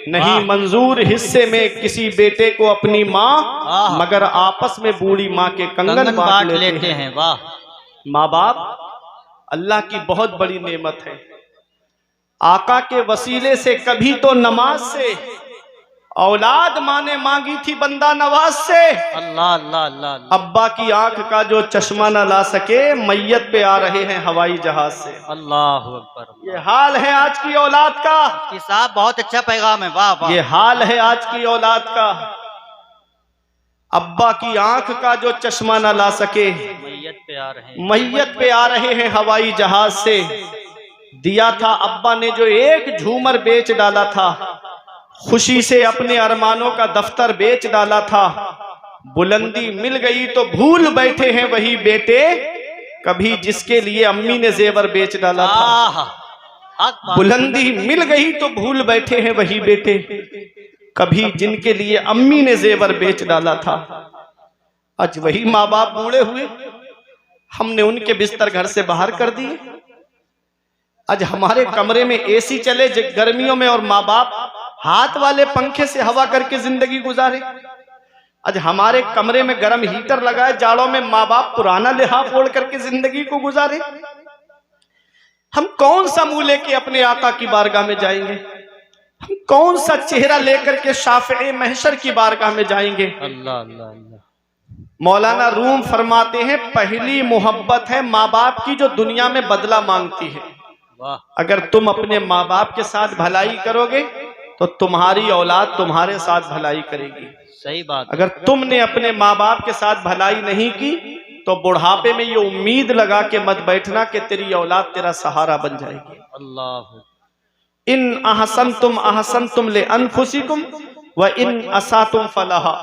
नहीं मंजूर हिस्से में किसी बेटे को अपनी माँ, मगर आपस में बूढ़ी माँ के कंगन बांट लेते हैं। वाह, माँ बाप अल्लाह की बहुत बड़ी नेमत है। आका के वसीले से कभी तो नमाज से औलाद माँ ने मांगी थी बंदा नवाज से। अल्लाह अल्लाह अल्लाह। अब्बा की आंख का जो चश्मा न ला सके, मैयत पे आ रहे हैं हवाई जहाज से। अल्लाह अकबर। ये हाल है आज की औलाद का। साहब बहुत अच्छा पैगाम है। वाह वाह। ये हाल है आज की औलाद का। अब्बा की आंख का जो चश्मा न ला सके, मैयत पे आ रहे हैं हवाई जहाज से। दिया था अब्बा ने जो एक झूमर बेच डाला था, खुशी से अपने अरमानों का दफ्तर बेच डाला था। बुलंदी मिल गई तो भूल बैठे हैं वही बेटे, कभी जिसके लिए अम्मी ने जेवर बेच डाला था। बुलंदी मिल गई तो भूल बैठे हैं वही बेटे, कभी जिनके लिए अम्मी ने जेवर बेच डाला था। आज वही माँ बाप बूढ़े हुए, हमने उनके बिस्तर घर से बाहर कर दिए। आज हमारे कमरे में एसी चले गर्मियों में, और माँ बाप हाथ वाले पंखे से हवा करके जिंदगी गुजारे। आज हमारे कमरे में गर्म हीटर लगाए, जाड़ों में माँ बाप पुराना लिहाफ ओढ़ करके जिंदगी को गुजारे। हम कौन सा मुंह लेके अपने आका की बारगाह में जाएंगे? हम कौन सा चेहरा लेकर के शाफ़े महशर की बारगाह में जाएंगे? अल्लाह अल्लाह अल्लाह। मौलाना रूम फरमाते हैं, पहली मोहब्बत है माँ बाप की जो दुनिया में बदला मांगती है। अगर तुम अपने माँ बाप के साथ भलाई करोगे तो तुम्हारी औलाद तुम्हारे साथ भलाई करेगी। सही बात। अगर तुमने अपने माँ बाप के साथ भलाई नहीं की तो बुढ़ापे में ये उम्मीद लगा के मत बैठना कि तेरी औलाद तेरा सहारा बन जाएगी। अल्लाह। इन अहसन तुम ले अनफुसिकुम व इन असातुम फलाहा।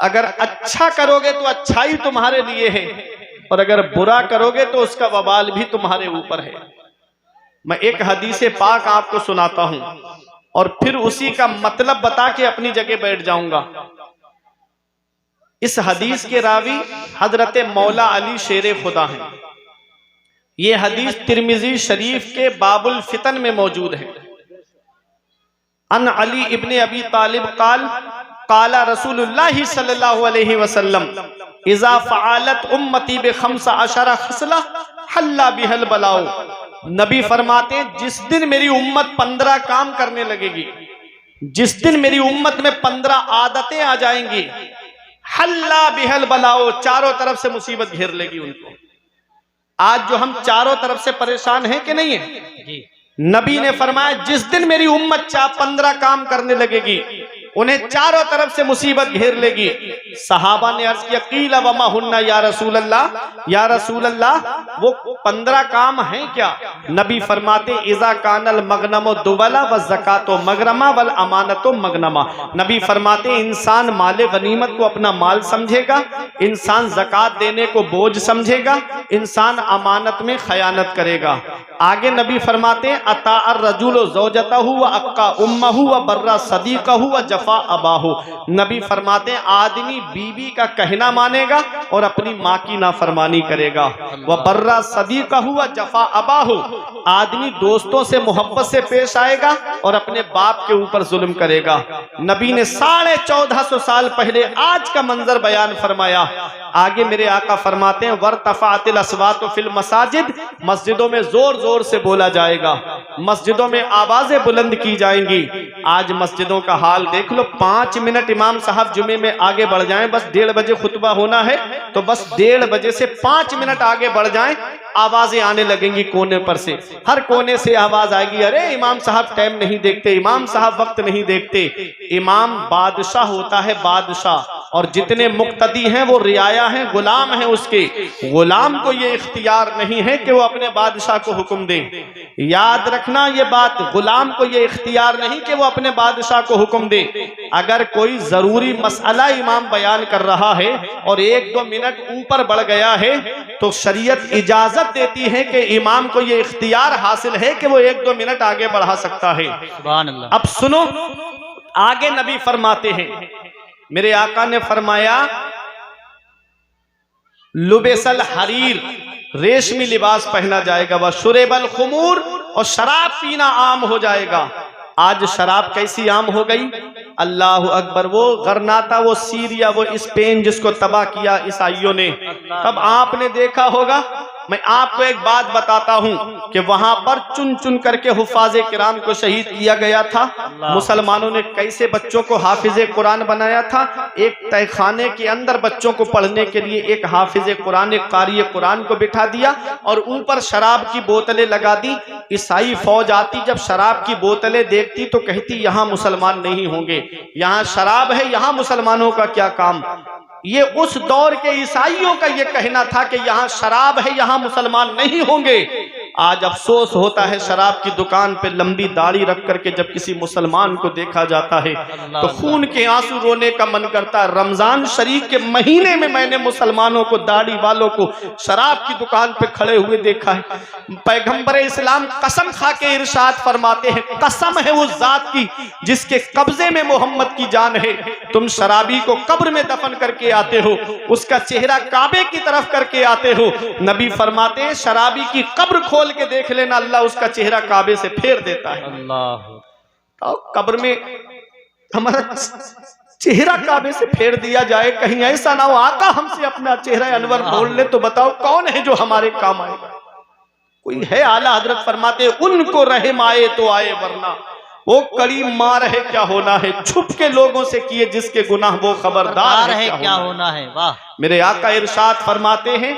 अगर अच्छा करोगे तो अच्छाई तुम्हारे लिए है, और अगर बुरा करोगे तो उसका वबाल भी तुम्हारे ऊपर है। मैं एक हदीस पाक आपको सुनाता हूं और फिर उसी का मतलब बता के अपनी जगह बैठ जाऊंगा। इस हदीस के रावी हजरत मौला अली शेर खुदा हैं। ये हदीस तिरमिजी शरीफ के बाबुल फितन में मौजूद है। अन अली इब्ने अबी तालिब काल काला रसूलुल्लाह सल्लल्लाहु अलैहि वसल्लम इज़ा फ़अलत उम्मती बिखम्सा अशरा खसला हल्ला बिहल बलाओ। नबी फरमाते हैं जिस दिन मेरी उम्मत 15 काम करने लगेगी, जिस दिन मेरी उम्मत में 15 आदतें आ जाएंगी, हल्ला बिहल बलाओ, चारों तरफ से मुसीबत घेर लेगी उनको। आज जो हम चारों तरफ से परेशान हैं कि नहीं है, नबी ने फरमाया जिस दिन मेरी उम्मत 15 काम करने लगेगी, उन्हें चारों तरफ से मुसीबत घेर लेगी। सहाबा ने अर्ज किया कीला वमा हुन्ना या रसूल अल्लाह, या रसूल अल्लाह वो 15 काम हैं क्या? नबी फरमाते इज़ा कानल मगनमो दुवला व ज़कातो मगरमा वल अमानतो मगनमा। नबी फरमाते इंसान माले गनीमत को अपना माल समझेगा, इंसान ज़कात देने को बोझ समझेगा, इंसान अमानत में खयानत करेगा। आगे नबी फरमाते अता अर्रजुलु ज़ौजतहु व अक्का उम्महु व बर्रा सदीक़हु व जफा अबाहु। नबी फरमाते आदमी बीवी का कहना मानेगा और अपनी माँ की नाफरमानी करेगा। व बर्रा सदीक़हु व जफा अबाहु, आदमी दोस्तों से मोहब्बत से पेश आएगा और अपने बाप के ऊपर जुल्म करेगा। नबी ने 1450 साल पहले आज का मंजर बयान फरमाया। आगे मेरे आका फरमाते हैं वर्तफ़ातिल अस्वातु फिल मसाजिद, मस्जिदों में जोर जोर से बोला जाएगा, मस्जिदों में आवाजें बुलंद की जाएंगी। आज मस्जिदों का हाल देख लो। 5 मिनट इमाम साहब जुमे में आगे बढ़ जाएं, बस 1:30 बजे खुतबा होना है तो बस 1:30 बजे से 5 मिनट आगे बढ़ जाएं, आवाजें आने लगेंगी कोने पर से, हर कोने से आवाज आएगी, अरे इमाम साहब टाइम नहीं देखते, इमाम साहब वक्त नहीं देखते। इमाम बादशाह होता है, बादशाह, और जितने मुक्तदी हैं वो रियाया हैं, गुलाम हैं उसके। गुलाम को ये इख्तियार नहीं है कि वो अपने बादशाह को हुक्म दे। याद रखना ये बात, गुलाम को ये इख्तियार नहीं कि वो अपने बादशाह को हुक्म दे। अगर कोई जरूरी मसला इमाम बयान कर रहा है और 1-2 मिनट ऊपर बढ़ गया है तो शरीयत इजाजत देती है कि इमाम को ये इख्तियार हासिल है कि वो 1-2 मिनट आगे बढ़ा सकता है। सुभान अल्लाह। अब सुनो, आगे नबी फरमाते हैं, मेरे आका ने फरमाया लुबेसल हरीर, रेशमी लिबास पहना जाएगा, वह शुरेबल खुमूर, और शराब पीना आम हो जाएगा। आज शराब कैसी आम हो गई, अल्लाह अकबर। वो गरनाता, वो सीरिया, वो स्पेन जिसको तबाह किया ईसाइयों ने, तब आपने देखा होगा। मैं आपको एक बात बताता हूं कि वहां पर चुन चुन करके हुफ़ाज़े किराम को शहीद किया गया था। मुसलमानों ने कैसे बच्चों को हाफिज़े कुरान बनाया था। एक तहखाने के अंदर बच्चों को पढ़ने के लिए एक हाफिज़े कुरान, एक कारी कुरान को बिठा दिया और ऊपर शराब की बोतलें लगा दी। ईसाई फौज आती, जब शराब की बोतलें देखती तो कहती यहाँ मुसलमान नहीं होंगे, यहाँ शराब है, यहाँ मुसलमानों का क्या काम। ये उस दौर के ईसाइयों का ये कहना था कि यहाँ शराब है, यहाँ मुसलमान नहीं होंगे। आज अफसोस होता है, शराब की दुकान पे लंबी दाढ़ी रख करके जब किसी मुसलमान को देखा जाता है तो खून के आंसू रोने का मन करता है। रमजान शरीफ के महीने में मैंने मुसलमानों को, दाढ़ी वालों को शराब की दुकान पे खड़े हुए देखा है। पैगंबर इस्लाम कसम खा के इरशाद फरमाते हैं, कसम है उस जात की जिसके कब्जे में मोहम्मद की जान है, तुम शराबी को कब्र में दफन करके आते हो, उसका चेहरा काबे की तरफ करके आते हो। नबी फरमाते हैं शराबी की कब्र खोल के देख लेना, अल्लाह उसका चेहरा काबे से फेर देता है। अल्लाह, तो कब्र में हमारा चेहरा काबे से फेर दिया जाए, कहीं ऐसा ना हो आका हमसे अपना चेहरा अनवर बोल ले, तो बताओ कौन है जो हमारे काम आएगा। कोई है? आला हजरत फरमाते उनको रहम आए तो आए, वरना वो कड़ी मार है क्या होना है। छुप के लोगों से किए जिसके गुनाह वो खबरदार है क्या होना है। वाह। मेरे आका इरशाद फरमाते हैं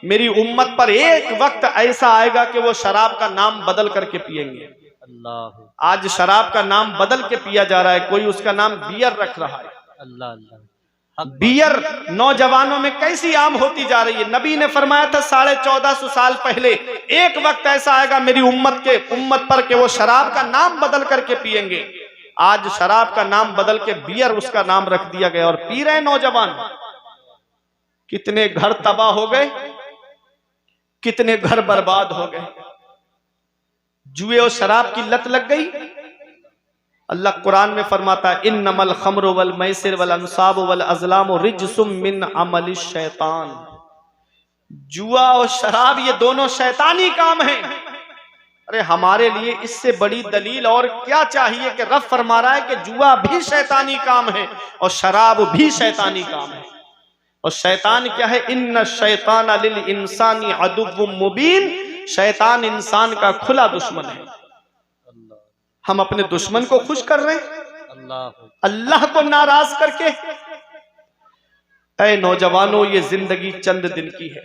मेरी उम्मत पर एक वक्त ऐसा आएगा कि वो शराब का नाम बदल करके पिएंगे। अल्लाह, आज शराब का नाम बदल के पिया जा रहा है, कोई उसका नाम बियर रख रहा है। अल्लाह अल्लाह। बियर नौजवानों में कैसी आम होती जा रही है। नबी ने फरमाया था 1450 साल पहले, एक वक्त ऐसा आएगा मेरी उम्मत पर कि वो शराब का नाम बदल करके पिएंगे। आज शराब का नाम बदल के बियर उसका नाम रख दिया गया और पी रहे नौजवान। कितने घर तबाह हो गए, कितने घर बर्बाद हो गए। जुए और शराब की लत लग गई। अल्लाह कुरान में फरमाता है इन्नमल खम्रु वल मैसिर वल अंसाब वल अज़लाम रिज्सुम मिन अमलिश शैतान। जुआ और शराब ये दोनों शैतानी काम है। अरे हमारे लिए इससे बड़ी दलील और क्या चाहिए कि रब फरमा रहा है कि जुआ भी शैतानी काम है और शराब भी शैतानी काम है। और शैतान क्या है? इन्ना शैतान लिल इंसानी अदुव्वुम मुबीन। शैतान इंसान का खुला दुश्मन है। हम अपने दुश्मन को खुश कर रहे हैं अल्लाह को नाराज करके। ऐ नौजवानों, ये जिंदगी चंद दिन की है,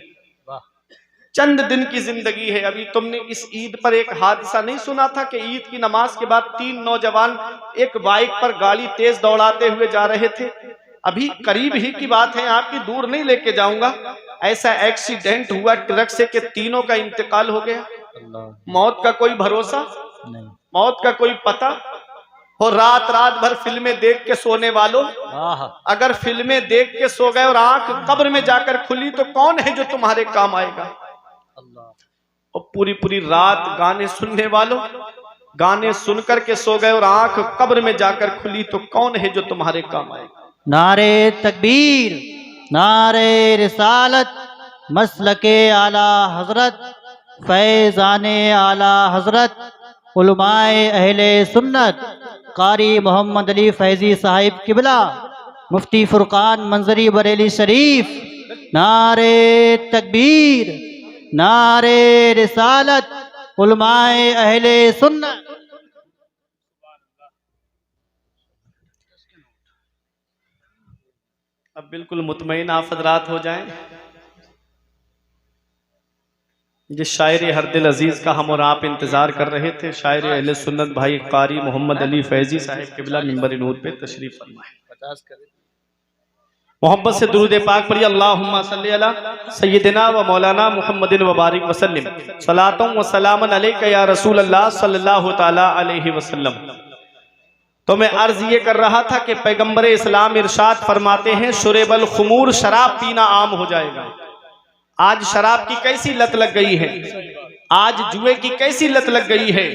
चंद दिन की जिंदगी है। अभी तुमने इस ईद पर एक हादसा नहीं सुना था कि ईद की नमाज के बाद 3 नौजवान एक बाइक पर गाड़ी तेज दौड़ाते हुए जा रहे थे। अभी करीब ही की बात है, आपकी दूर नहीं लेके जाऊंगा। ऐसा एक्सीडेंट हुआ ट्रक से कि तीनों का इंतकाल हो गया। मौत का कोई भरोसा नहीं, मौत का कोई पता हो। रात रात भर फिल्में देख के सोने वालों, अगर फिल्में देख के सो गए और आंख कब्र में जाकर खुली तो कौन है जो तुम्हारे काम आएगा? और पूरी पूरी रात गाने सुनने वालों, गाने सुनकर के सो गए और आंख कब्र में जाकर खुली तो कौन है जो तुम्हारे काम आएगा? नारे तकबीर, नारे रिसालत, मसलके आला हजरत, फैज़ाने आला हजरत, उलमाए अहले सुन्नत, कारी मोहम्मद अली फैजी साहिब किबला, मुफ्ती फुरकान मंजरी बरेली शरीफ। नारे तकबीर, नारे रिसालत, उलमाए अहले सुन्नत। अब बिल्कुल मुतमईन आप हज़रात हो जाएं। जिस शायर हर दिल अजीज का हम और आप इंतजार कर रहे थे, शायर अहले सुन्नत भाई कारी मोहम्मद अली फैजी साहिब किबला मिंबर नूर पे तशरीफ फरमाए। मोहब्बत से दुरूद पाक पढ़िए। अल्लाहुम्मा सल्ली अला सय्यिदिना व मौलाना मुहम्मदिन व बारिक वसल्लिम सलातुम व सलामन अलैका या रसूल अल्लाह सल्लल्लाहु तआला अलैहि वसल्लम। तो मैं अर्ज ये कर रहा था कि पैगंबर इस्लाम इरशाद फरमाते हैं शुरेबल खुमूर, शराब पीना आम हो जाएगा। आज शराब की कैसी लत लग गई है, आज जुए की कैसी लत लग गई है।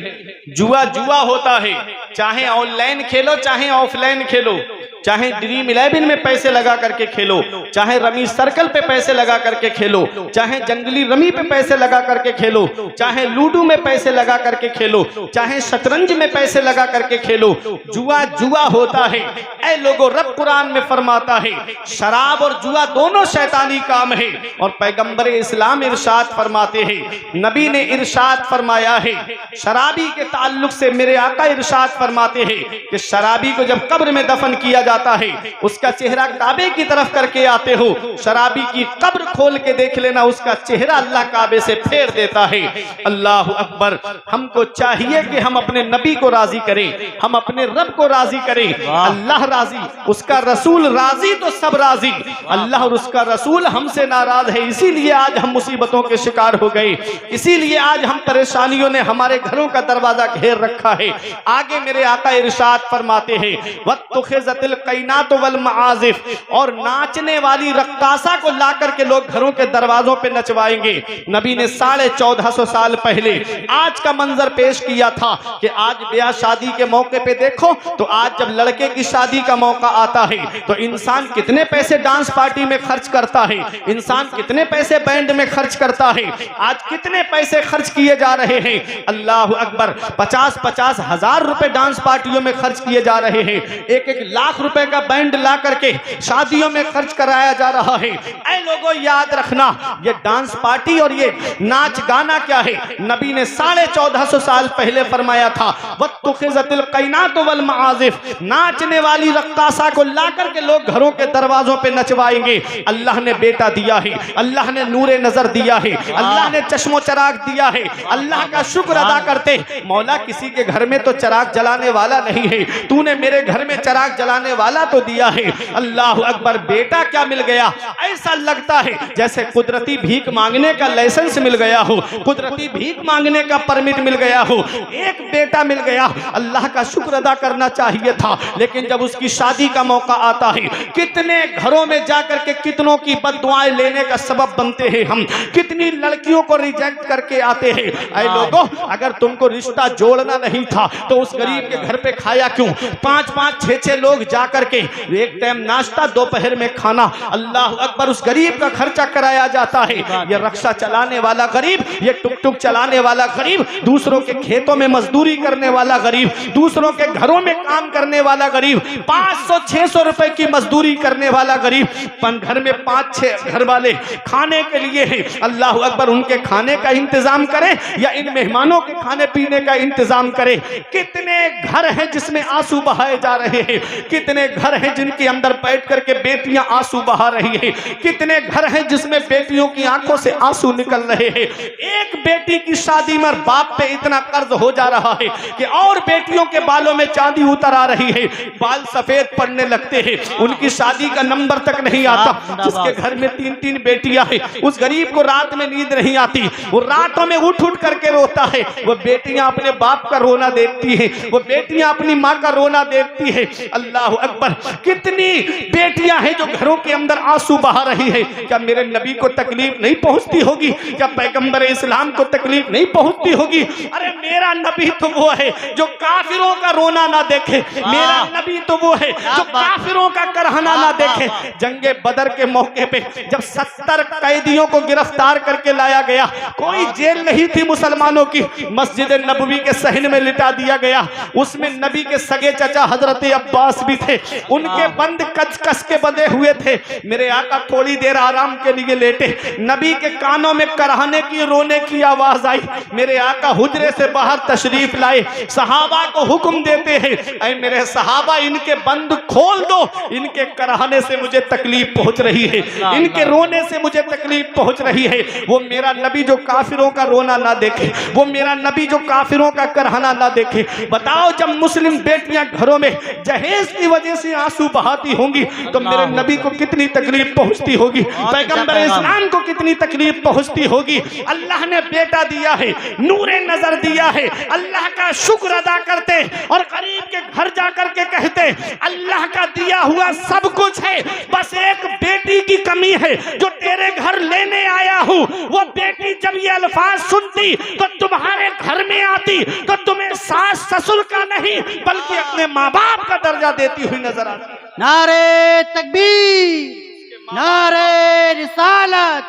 जुआ जुआ होता है, चाहे ऑनलाइन खेलो चाहे ऑफलाइन खेलो, चाहे ड्रीम 11 में पैसे लगा करके खेलो, चाहे रमी सर्कल पे पैसे लगा करके खेलो, चाहे जंगली रमी पे पैसे लगा करके खेलो, चाहे लूडो में पैसे लगा करके खेलो, चाहे शतरंज में पैसे लगा करके खेलो, जुआ जुआ होता है। ऐ लोगों, रब कुरान में फरमाता है शराब और जुआ दोनों शैतानी काम है। और पैगंबर इस्लाम इरशाद फरमाते हैं, नबी ने इरशाद फरमाया है शराबी के ताल्लुक से, मेरे आका इरशाद फरमाते हैं कि शराबी को जब कब्र में दफन किया जाता है, उसका चेहरा काबे की तरफ करके आते हो, शराबी की कब्र खोल के देख लेना, उसका चेहरा अल्लाह काबे से फेर देता है। अल्लाह अकबर। हमको चाहिए कि हम अपने नबी को राजी करें, हम अपने रब को राजी करें। अल्लाह राजी, उसका रसूल राजी तो सब राजी। अल्लाह और उसका रसूल हमसे नाराज है, इसीलिए आज हम मुसीबतों के शिकार हो गए, इसीलिए आज हम परेशानियों ने हमारे घरों का दरवाजा घेर रखा है। आगे मेरे आका इरशाद फरमाते हैं वत्तुखिज़तिल क़ैनातु वल मआज़िफ़, और नाचने वाली रक्कासा को ला करके लोग घरों के दरवाजों पे नचवाएंगे। नबी ने 1450 साल पहले आज का मंजर पेश किया था कि आज ब्याह शादी के मौके पे देखो तो आज जब लड़के की शादी का मौका आता है तो इंसान कितने पैसे डांस पार्टी में खर्च करता है, इंसान कितने पैसे बैंड में खर्च करता है, आज कितने पैसे खर्च किए जा रहे हैं। अल्लाह अकबर। 50-50 हजार रुपए डांस पार्टियों में खर्च किए जा रहे हैं, 1-1 लाख रुपए का बैंड ला करके शादियों में खर्च कराया जा रहा है। ऐ लोगों, याद रखना, ये डांस पार्टी और ये नाच गाना क्या है। नबी ने 1450 साल पहले फरमाया था वत्तुखिज़तिल क़ैनातु वल मआज़िफ़, नाचने वाली रक्कासा को ला करके लोग घरों के दरवाजों पे नचवाएंगे। अल्लाह ने बेटा दिया है, अल्लाह ने नूरे नजर दिया है, अल्लाह ने चश्मो चराग दिया है, अल्लाह का शुक्र अदा करते। मौला, किसी के घर में तो चराग जलाने वाला नहीं है, तूने मेरे घर में चराग जलाने वाला तो दिया है, अल्लाह अकबर, बेटा क्या मिल गया, ऐसा लगता है जैसे कुदरती भीख मांगने का लाइसेंस मिल गया हो, कुदरती भीख मांगने का परमिट मिल गया हो। एक बेटा मिल गया, अल्लाह का शुक्र अदा करना चाहिए था, लेकिन जब उसकी शादी का मौका आता है, कितने घरों में जाकर के कितनों की बद्दुआएं लेने का सबब बनते हैं हम, कितनी लड़कियों को रिजेक्ट करके आते हैं। ऐ लोगों, अगर तुमको रिश्ता जोड़ना नहीं था तो उस गरीब के घर पे खाया क्यों? 5-5, 6-6 लोग जाकर के एक टाइम नाश्ता, दोपहर में खाना, अल्लाह अकबर, उस गरीब का खर्चा कराया जाता है। ये रक्षा चलाने वाला गरीब, ये टुक टुक चलाने वाला गरीब, दूसरों के खेतों में मजदूरी करने वाला गरीब, दूसरों के घरों में काम करने वाला गरीब, 500-600 रुपए की मजदूरी करने वाला गरीब, घर में 5-6 घर वाले खाने के लिए है, अल्लाह अकबर, उनके खाने का इंतजाम करे या इन मेहमानों के खाने पीने का इंतजाम करे। कितने घर हैं जिसमें आंसू बहाए जा रहे हैं, कितने घर हैं जिनके अंदर बैठ करके बेटियां आंसू बहा रही है, कितने घर हैं जिसमें बेटियों की आंखों से आंसू निकल रहे हैं। एक बेटी की शादी में बाप पे इतना कर्ज हो जा रहा है कि और बेटियों के बालों में चांदी उतर आ रही है, बाल सफेद पड़ने लगते हैं, उनकी शादी का नंबर तक नहीं आता। जिसके घर में 3-3 बेटियां हैं, उस गरीब को रात में नींद नहीं आती, वो रातों में उठ उठ करके रोता है। वो बेटियां अपने बाप का रोना देखती हैं, वो बेटियां अपनी माँ का रोना देखती है। अल्लाह अकबर, कितनी बेटियां हैं जो घरों के अंदर आंसू बहा रही है। क्या मेरे नबी को तकलीफ नहीं पहुंचती होगी? क्या पैगंबर इस्लाम को तकलीफ नहीं पहुंचती होगी? अरे मेरा नबी तो वो है जो काफिरों का रोना ना देखे, मेरा नबी तो वो है जो काफिरों का करहना ना देखे। जंगे बदर के मौके पे जब 70 कैदियों को गिरफ्तार करके लाया गया, कोई जेल नहीं थी मुसलमानों की, मस्जिद नबवी के सहन में लिटा दिया गया। उसमें नबी के सगे चचा हजरत अब्बास भी थे, उनके बंद कस कस के बंधे हुए थे। मेरे आका थोड़ी देर आराम के लिए लेटे, नबी के कानों में करहाने की, रोने की आवाज आई। मेरे आका हुजरे से बाहर तशरीफ लाए, सहाबा को हुक्म देते हैं, ऐ मेरे सहाबा, इनके बंद खोल दो, इनके करहाने से मुझे तकलीफ पहुंच रही है, इनके रोने से मुझे तकलीफ पहुंच रही है। वो मेरा नबी जो काफिरों का रोना ना देखे, वो मेरा नबी जो काफिरों का करहाना ना देखे। बताओ, जब मुस्लिम बेटियां घरों में जहेज की वजह से आंसू बहाती होंगी तो मेरे नबी को कितनी तकलीफ पहुंचती होगी, पैगंबर इस्लाम को कितनी तकलीफ पहुंचती होगी। अल्लाह ने बेटा दिया है, नूरे नजर दिया है, अल्लाह का शुक्र अदा करते और गरीब के घर जाकर के कहते, अल्लाह का दिया हुआ सब कुछ है, बस एक बेटी की कमी है जो तेरे घर लेने आया हूँ। वो बेटी जब ये अल्फाज सुनती तो तुम्हारे घर में आती तो तुम्हें सास ससुर का नहीं बल्कि अपने माँ बाप का दर्जा देती हुई नजर आती। नारे तकबीर, नारे रिसालत,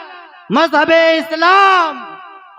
मजहबे इस्लाम,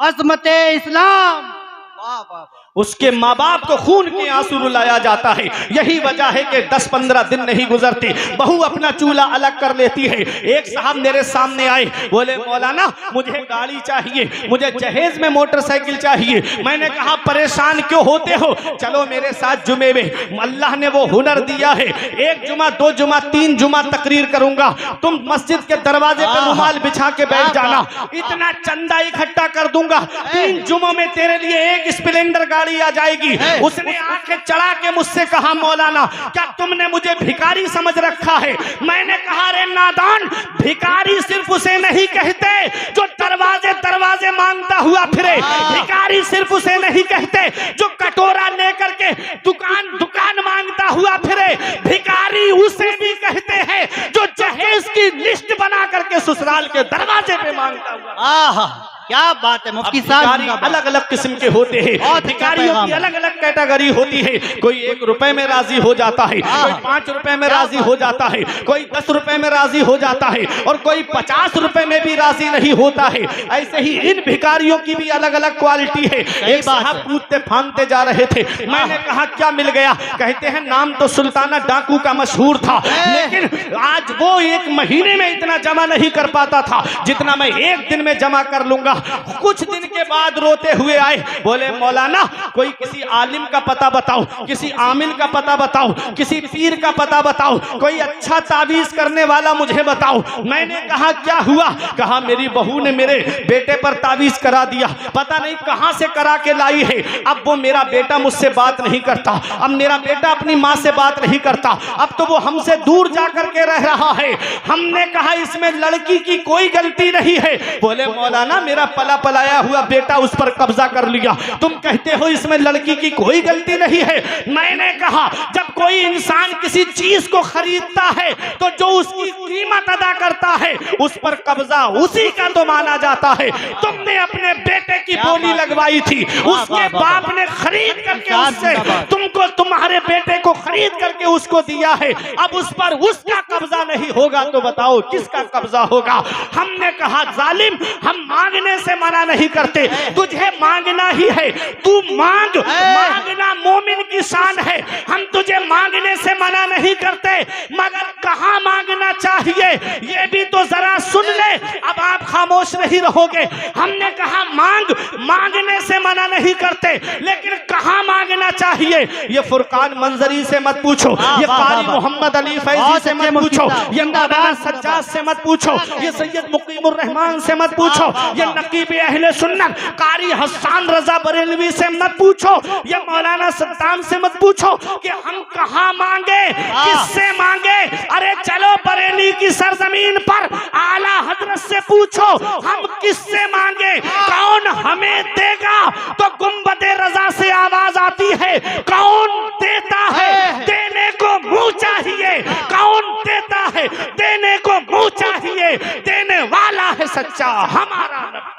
अज़मते इस्लाम। वाह वाह, उसके माँ बाप को खून के आंसू रुलाया जाता है। यही वजह है कि 10-15 दिन नहीं गुजरती, बहू अपना चूल्हा अलग कर लेती है। एक साहब मेरे सामने आए, बोले मौलाना मुझे गाड़ी चाहिए, मुझे जहेज में मोटरसाइकिल चाहिए। मैंने कहा परेशान क्यों होते हो, चलो मेरे साथ जुमे में, अल्लाह ने वो हुनर दिया है, 1 जुमा 2 जुमा 3 जुमा तकरीर करूंगा, तुम मस्जिद के दरवाजे पर रुमाल बिछा के बैठ जाना, इतना चंदा इकट्ठा कर दूंगा, 3 जुमों में तेरे लिए 1 स्प्लेंडर गाड़ी आ जाएगी। उसने आंखें चढ़ा के मुझसे कहा, मौलाना क्या तुमने मुझे भिखारी समझ रखा है? मैंने कहा, रे नादान, भिखारी सिर्फ उसे नहीं कहते जो दरवाजे दरवाजे मांगता हुआ फिरे, भिखारी सिर्फ उसे नहीं कहते जो कटोरा लेकर के दुकान दुकान मांगता हुआ फिरे, भिखारी उसे भी कहते हैं जो जहेज की लिस्ट बना करके ससुराल के दरवाजे पे मांगता हुआ। क्या बात है मुफ्ती साहब, अलग अलग किस्म के होते हैं, भिखारियों की अलग अलग कैटेगरी होती है। कोई 1 रुपए में राजी हो जाता है, कोई 5 रुपए में राजी हो जाता है, कोई 10 रुपए में राजी हो जाता है और कोई 50 रुपए में भी राजी नहीं होता है। ऐसे ही इन भिखारियों की भी अलग अलग क्वालिटी है। एक साहब कूदते फांदते जा रहे थे, मैंने कहा क्या मिल गया? कहते हैं नाम तो सुल्ताना डाकू का मशहूर था, लेकिन आज वो 1 महीने में इतना जमा नहीं कर पाता था जितना मैं 1 दिन में जमा कर लूंगा। कुछ दिन के बाद रोते हुए आए, बोले मौलाना कोई किसी आलिम आलिम का पता बताओ, किसी आमिल का पता बताओ, किसी पीर का पता बताओ, कोई अच्छा तावीज करने वाला मुझे बताओ। मैंने कहा क्या हुआ? कहा मेरी बहू ने मेरे बेटे पर तावीज करा दिया, पता नहीं कहां से करा के लाई है। अब वो मेरा बेटा मुझसे बात नहीं करता, अब मेरा बेटा अपनी माँ से बात नहीं करता, अब तो वो हमसे दूर जा करके रह रहा है। हमने कहा इसमें लड़की की कोई गलती नहीं है। बोले मौलाना मेरा पला पलाया हुआ बेटा उस पर कब्जा कर लिया, तुम कहते हो इसमें लड़की की कोई गलती नहीं है। मैंने कहा जब कोई इंसान किसी चीज को खरीदता है तो जो उसकी कीमत अदा करता है उस पर कब्जा उसी का तो माना जाता है। तुमने अपने बेटे की बोली लगवाई थी, उसके बाप ने खरीद करके उससे तुमको तुम्हारे बेटे को खरीद करके उसको दिया है, अब उस पर उसका कब्जा नहीं होगा तो बताओ किसका कब्जा होगा? हमने कहा जालिम हम मांगने से मना नहीं करते, तुझे मांगना ही है, तू मांग, मांगना मोमिन की शान है। हम तुझे मांगने से मना नहीं करते, मगर कहां मांगना चाहिए ये भी तो जरा सुन ले। अब आप खामोश नहीं रहोगे। हमने कहा मांग, मांगने से मना नहीं करते, लेकिन कहां मांगना चाहिए ये फुरकान मंजरी से मत पूछो, ये कारी मोहम्मद अली फैजी से मत पूछो, ये मौलाना सज्जाद से मत पूछो, ये सैयद मुकीमुर रहमान से मत पूछो, ये नकीब अहले सुन्नत कारी हसन रजा बरेलवी से मत पूछो, ये मौलाना सद्दाम से मत पूछो कि हम कहां मांगे, किससे मांगे। अरे चलो बरेली की सरजमीन पर आला हजरत से पूछो हम किससे मांगे, कौन हमें देगा? तो गुंबदे रजा से आवाज आती है, कौन देता है? देने को मुंह चाहिए। कौन देता है? देने को मुंह चाहिए। देने वाला है सच्चा हमारा नबी।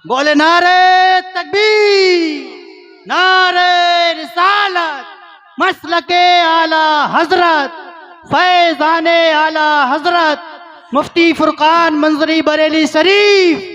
बोले नारे तकबीर, नारे रिसालत, मसलके आला हजरत, फैजाने आला हजरत मुफ्ती फुरकान मंजरी बरेली शरीफ।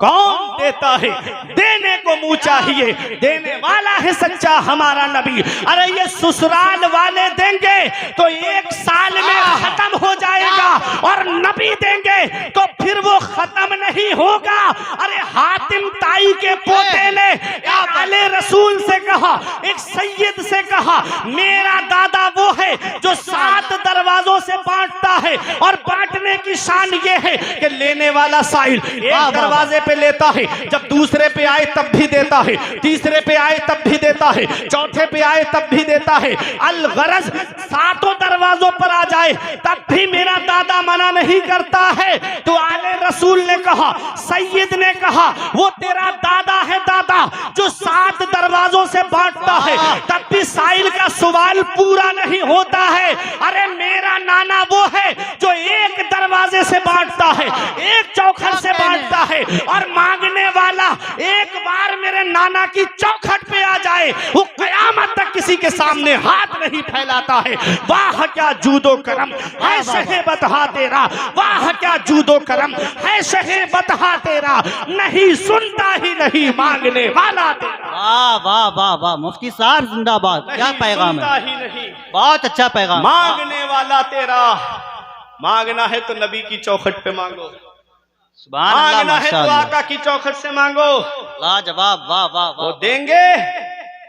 कौन देता है? देने को मुंह चाहिए। देने वाला है सच्चा हमारा नबी। अरे ये ससुराल वाले देंगे तो एक साल में खत्म हो जाएगा, और नबी देंगे तो फिर वो खत्म नहीं होगा। अरे हातिम ताई के पोते ने आले रसूल से कहा, एक सैयद से कहा, मेरा दादा वो है जो 7 दरवाजों से बांटता है, और बांटने की शान ये है कि लेने वाला साइल एक दरवाजे पे लेता है, जब दूसरे पे आए तब भी देता है, तीसरे पे आए तब भी देता है, चौथे पे आए तब भी देता है। अलगरज 7 दरवाजों पर आ जाए तब भी मेरा दादा मना नहीं करता है। तो आले रसूल ने कहा, सैयद ने कहा, वो तेरा दादा है दादा जो 7 दरवाजों से बांटता है, तब भी साइल का सवाल पूरा नहीं होता है। अरे मेरा नाना वो है जो एक दरवाजे से बांटता है, एक चौखट से बांटता है, और मांगने वाला एक बार मेरे नाना की चौखट पे आ जाए वो कयामत तक किसी के सामने हाथ नहीं फैलाता है। वाह क्या जूदो करम है शहे बतहा तेरा, वाह क्या जूदो करम है शहे बतहा तेरा, नहीं सुनता ही नहीं मांगने वाला तेरा। वाह वाह वाह वाह, मुफ्ती साहब जिंदाबाद, क्या पैगाम है, ही नहीं, बहुत अच्छा पैगाम। मांगने वाला तेरा। मांगना है तो नबी की चौखट पे मांगो, सुभान अल्लाह, मांगना है तो माशाअल्लाह, आका की चौखट से मांगो, लाजवाब, वाह वाह वो वाह, देंगे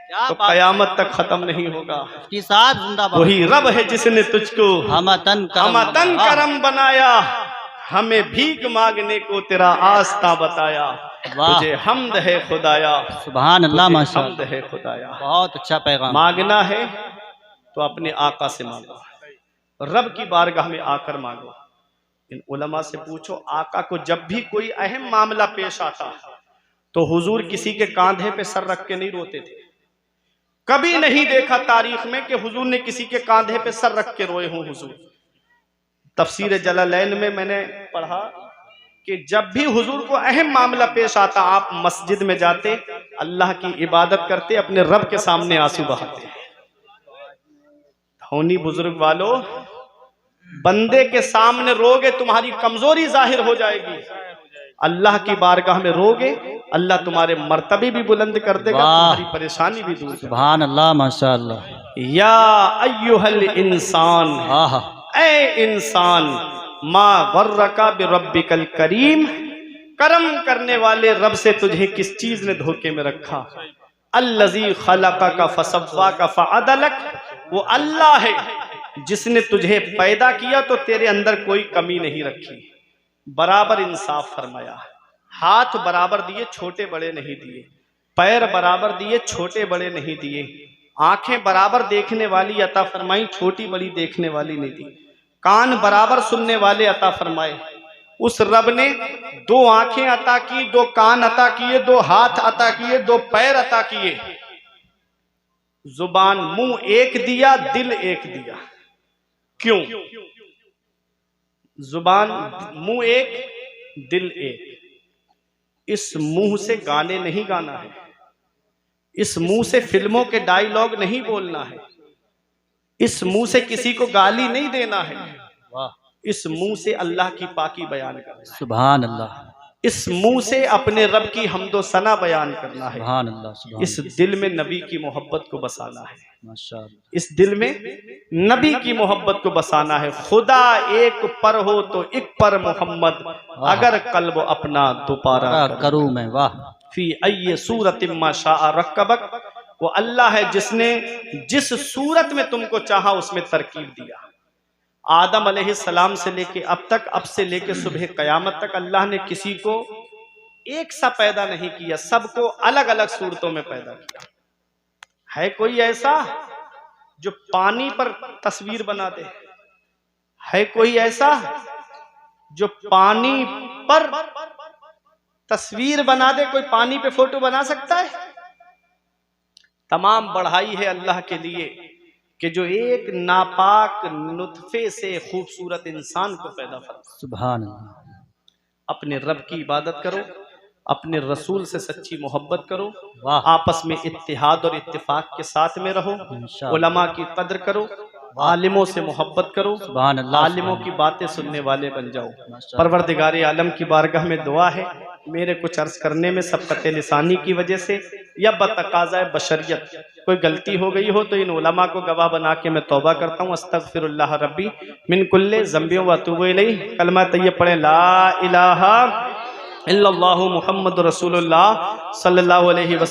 क्या तो बात। कयामत तक खत्म नहीं होगा। मुफ्ती साहब जिंदाबाद। वही रब है जिसने तुझको हमतन हमतन करम बनाया, हमें भीख मांगने को तेरा आस्था बताया। वाह। तुझे हमद है खुदाया, सुभान अल्लाह, तुझे माशाअल्लाह, हमद है खुदाया। बहुत अच्छा पैगाम। मांगना है तो अपने आका से मांगो, रब की बारगाह में आकर मांगो। इन उलमा से पूछो, आका को जब भी कोई अहम मामला पेश आता तो हुजूर किसी के कांधे पे सर रख के नहीं रोते थे। कभी नहीं देखा तारीख में कि हुजूर ने किसी के कांधे पे सर रख के रोए हों हुजूर। तफसीर जलालैन में मैंने पढ़ा कि जब भी हुजूर को अहम मामला पेश आता, आप मस्जिद में जाते, अल्लाह की इबादत करते, अपने रब के सामने आंसू बहाते। धौनी बुजुर्ग वालों, बंदे के सामने रोगे तुम्हारी कमजोरी जाहिर हो जाएगी, अल्लाह की बारगाह में रोगे अल्लाह तुम्हारे मर्तबे भी बुलंद कर देगा, तुम्हारी परेशानी भी दूर। सुभान अल्लाह, माशाअल्लाह। या अय्युहल इंसान, ऐ इंसान, मा गर्रका बिरब्बिकल करीम, करम करने वाले रब से तुझे किस चीज ने धोखे में रखा। अल्लज़ी खलक़का फसव्वाका फ़अदलक, वो अल्लाह है जिसने तुझे पैदा किया तो तेरे अंदर कोई कमी नहीं रखी, बराबर इंसाफ फरमाया। हाथ बराबर दिए, छोटे बड़े नहीं दिए। पैर बराबर दिए, छोटे बड़े नहीं दिए। आंखें बराबर देखने वाली अता फरमाई, छोटी बड़ी देखने वाली नहीं दी। कान बराबर सुनने वाले अता फरमाए। उस रब ने 2 आंखें अता की, 2 कान अता किए, 2 हाथ अता किए, 2 पैर अता किए। जुबान, मुंह एक दिया, दिल एक दिया। क्यों? जुबान, मुंह एक, दिल एक। इस मुंह से गाने नहीं गाना है, इस मुंह से फिल्मों के डायलॉग नहीं बोलना है, इस मुंह से किसी को गाली नहीं देना है, वाह, इस मुंह से अल्लाह की पाकी बयान करना है। सुभान अल्लाह, इस मुंह से अपने रब की हम्दो सना बयान करना है। सुभान अल्लाह, सुभान इस दिल में नबी की मोहब्बत को बसाना है, माशाअल्लाह, इस दिल में नबी की मोहब्बत को बसाना है। खुदा एक पर हो तो एक पर मोहम्मद, अगर कल्ब अपना दोबारा करूँ मैं, वाह, फी अय्य सूरत मा शाअ रक्कबक, वो अल्लाह है जिसने जिस सूरत में तुमको चाहा उसमें तरकीब दिया। आदम अलैहिस्सलाम से लेके अब तक, अब से लेके सुबह कयामत तक अल्लाह ने किसी को एक सा पैदा नहीं किया, सबको अलग अलग सूरतों में पैदा किया। है कोई ऐसा जो पानी पर तस्वीर बना दे? है कोई ऐसा जो पानी पर तस्वीर बना दे? कोई पानी पे फोटो बना सकता है? तमाम बढ़ाई है अल्लाह के लिए कि जो एक नापाक नुतफे से खूबसूरत इंसान को पैदा फरमा। सुभान अल्लाह, अपने रब की इबादत करो, अपने रसूल से सच्ची मोहब्बत करो, वाह, आपस में इत्तिहाद और इत्तिफाक के साथ में रहो, इंशाअल्लाह, उलमा की कद्र करो, आलिमों से मोहब्बत करो, सुभान अल्लाह, आलिमों की बातें सुनने वाले बन जाओ। माशाअल्लाह, परवरदिगार आलम की बारगाह में दुआ है, मेरे कुछ अर्ज करने में सबकत लिसानी की वजह से या बतकाज़ा बशरियत कोई गलती हो गई हो तो इन उलमा को गवाह बना के मैं तौबा करता हूँ। अस्तगफिरुल्लाह रब्बी मिन कुल्ले ज़ंबियों व अतूबु इलैह। कलमा तय्यब पढ़ें, ला इलाहा इल्लल्लाहु मुहम्मदुर रसूलुल्लाह सल्लल्लाहु अलैहि वसल्लम।